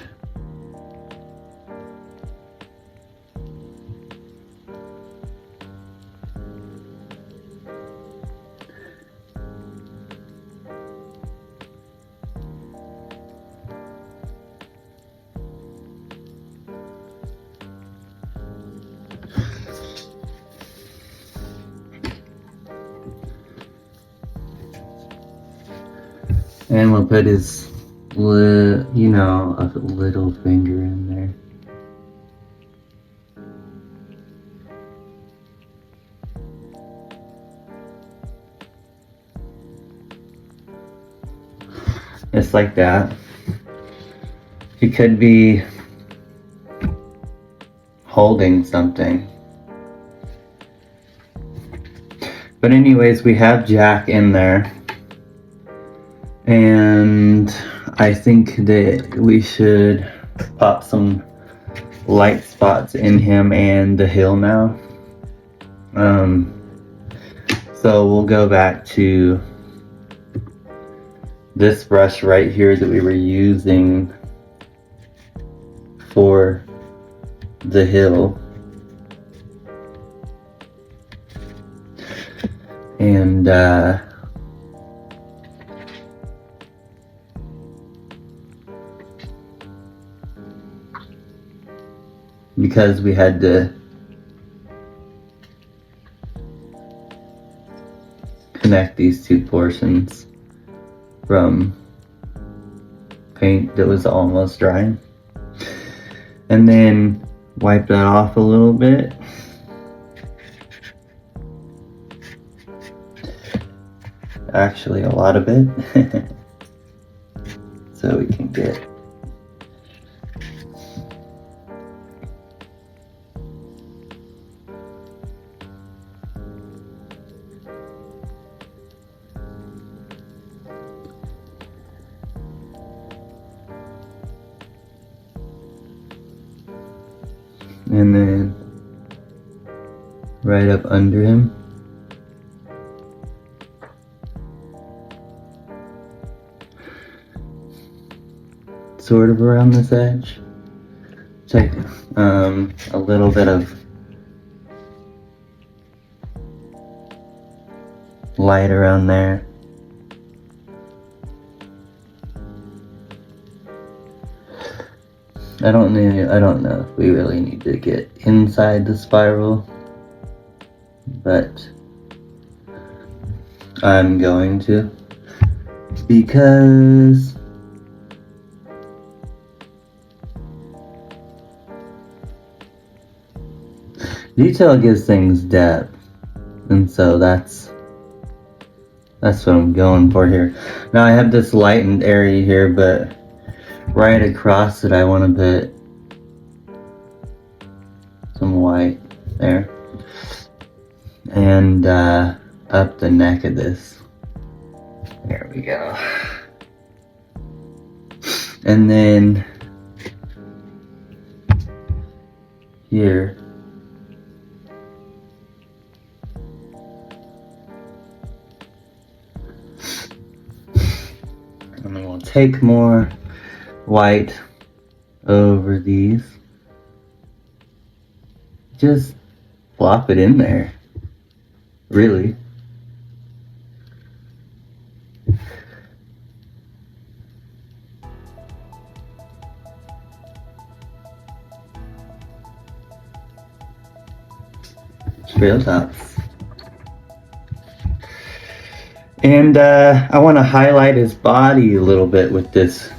And we'll put his, a little finger in there. Just like that. He could be holding something. But anyways, we have Jack in there. And I think that we should pop some light spots in him and the hill now. So we'll go back to this brush right here that we were using for the hill. And because we had to connect these two portions from paint that was almost drying, and then wipe that off a little bit. Actually, a lot of it. So we can get and then right up under him. Sort of around this edge. Take a little bit of light around there. I don't know if we really need to get inside the spiral, but I'm going to, because detail gives things depth, and so that's what I'm going for here. Now I have this lightened area here, but right across it I want to put some white there, and up the neck of this. There we go. And then here, and then we'll take more white over these. Just plop it in there, really. Real tops. And I want to highlight his body a little bit with this,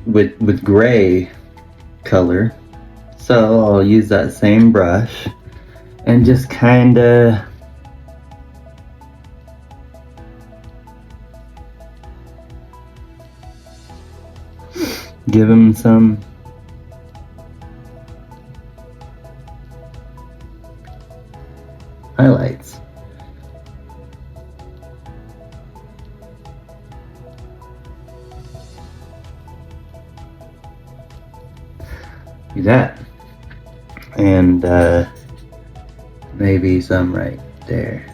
with gray color. So I'll use that same brush and just kind of give him some highlights. Do that. And maybe some right there,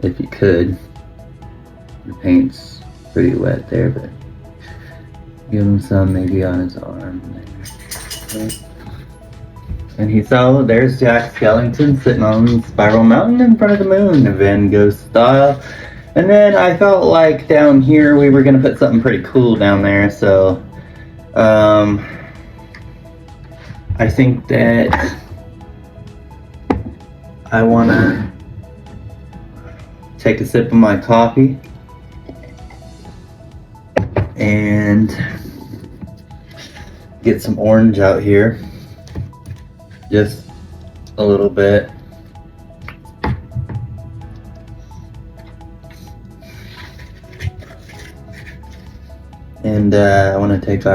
if you could. The paint's pretty wet there, but give him some maybe on his arm there. Okay. And there's Jack Skellington sitting on Spiral Mountain in front of the moon, Van Gogh style. And then I felt like down here we were gonna put something pretty cool down there, so I think that I wanna take a sip of my coffee and get some orange out here, just a little bit. And I want to take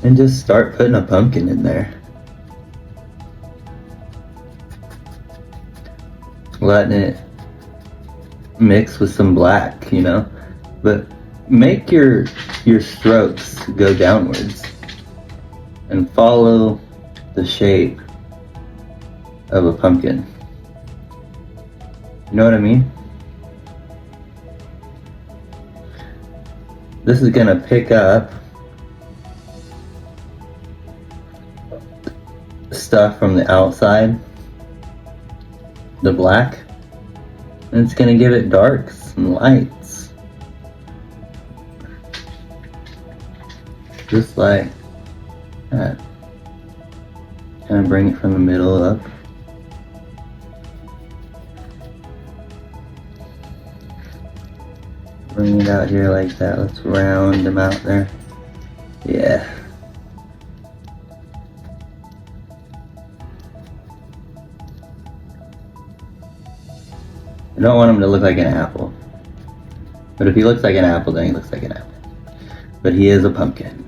and just start putting a pumpkin in there. Letting it mix with some black, you know, but make your strokes go downwards and follow the shape of a pumpkin. You know what I mean? This is gonna pick up stuff from the outside, the black, and it's gonna give it darks and lights. Just like that. Kind of bring it from the middle up. Bring it out here like that. Let's round them out there. Yeah. I don't want him to look like an apple. But if he looks like an apple, then he looks like an apple. But he is a pumpkin.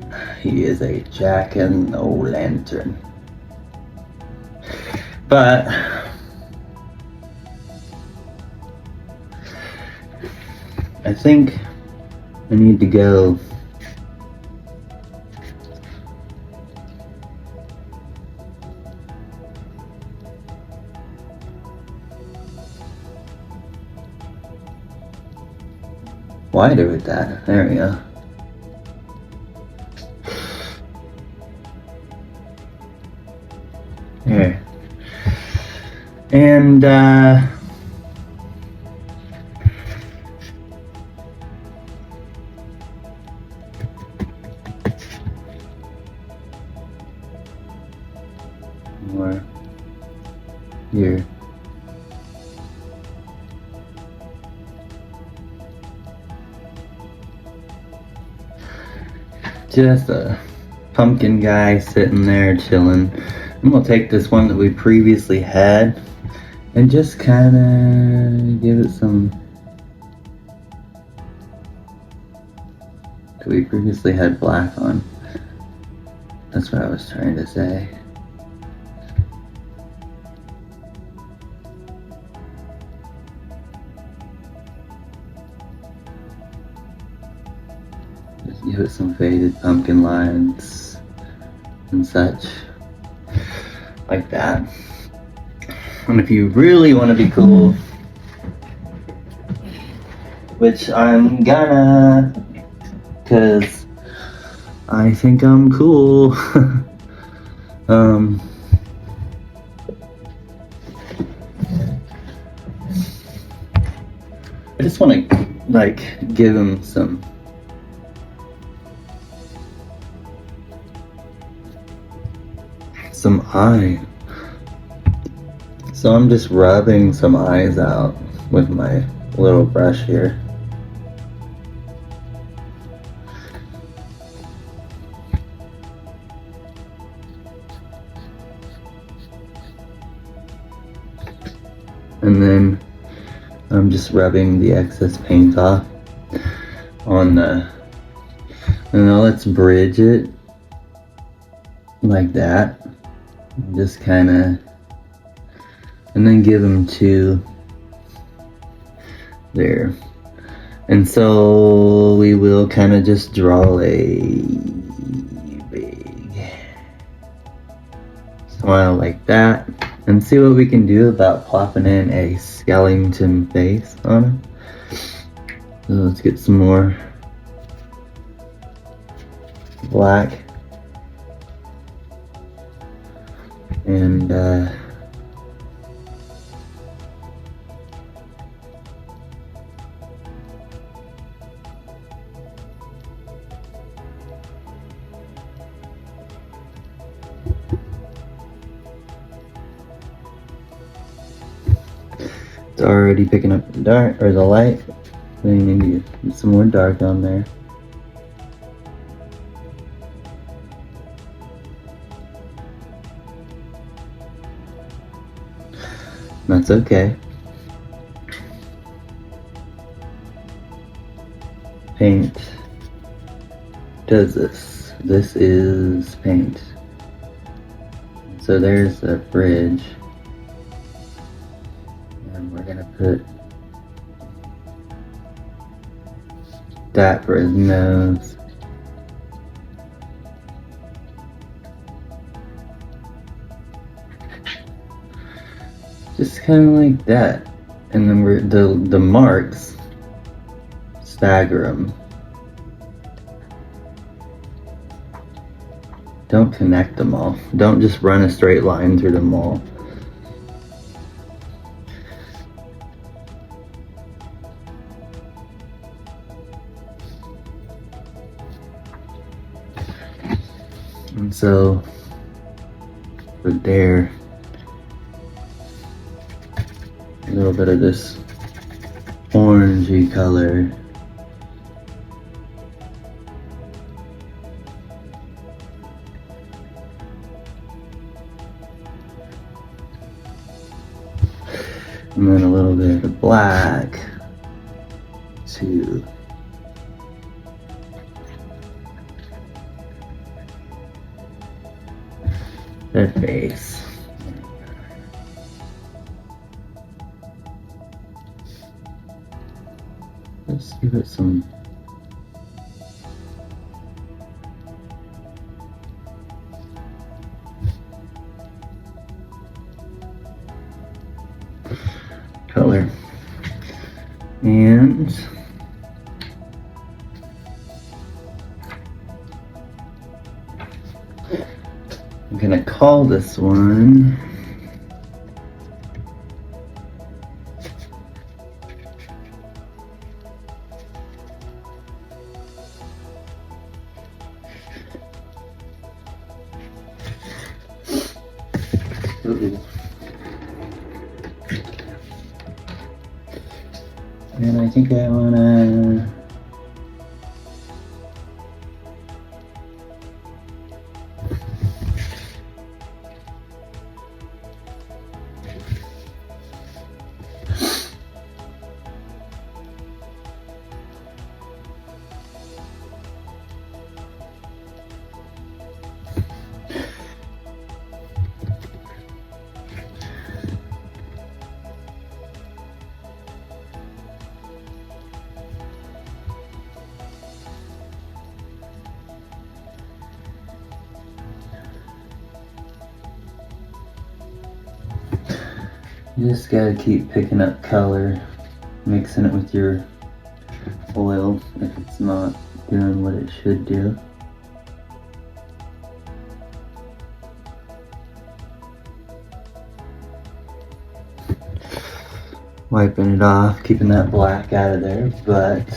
He is a jack-o'-lantern. But I think I need to go wider with that. There we go. Here. And more here. Just a pumpkin guy sitting there chilling. I'm gonna take this one that we previously had and just kind of give it some. We previously had black on. That's what I was trying to say. Just give it some faded pumpkin lines and such. Like that. And if you really want to be cool, which I'm gonna, cause I think I'm cool. I just want to like give him some eye. So I'm just rubbing some eyes out with my little brush here. And then I'm just rubbing the excess paint off on the, and now let's bridge it like that. Just kind of, and then give them two there. And so we will kind of just draw a big smile like that and see what we can do about plopping in a skeleton face on it. So let's get some more black. And it's already picking up the dark or the light. So you need to get some more dark on there. That's okay. Paint does this. This is paint. So there's the bridge. And we're gonna put that for his nose. Just kind of like that. And then we're the marks, stagger them. Don't connect them all. Don't just run a straight line through them all. And so for there, a little bit of this orangey color. And then a little bit of the black to their face. Let's give it some color. And I'm gonna call this one and I think I wanna you just gotta keep picking up color, mixing it with your oil if it's not doing what it should do. Wiping it off, keeping that black out of there, but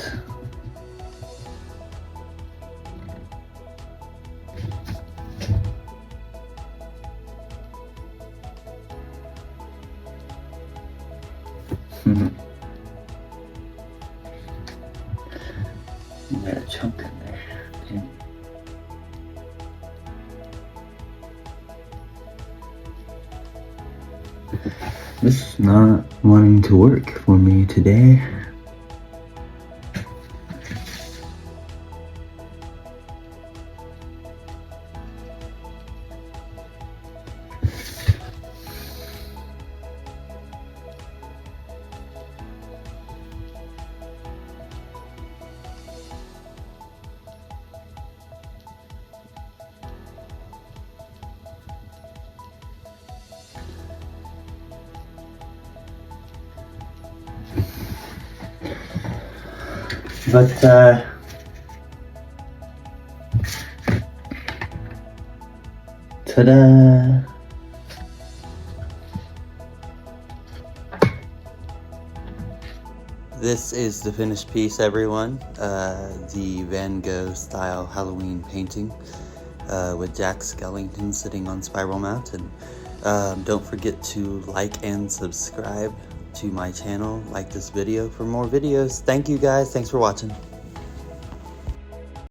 you got a chunk in there. Okay. This is not wanting to work for me today. But ta-da! This is the finished piece, everyone. The Van Gogh style Halloween painting with Jack Skellington sitting on Spiral Mountain. Don't forget to like and subscribe to my channel, like this video for more videos. Thank you guys. Thanks for watching.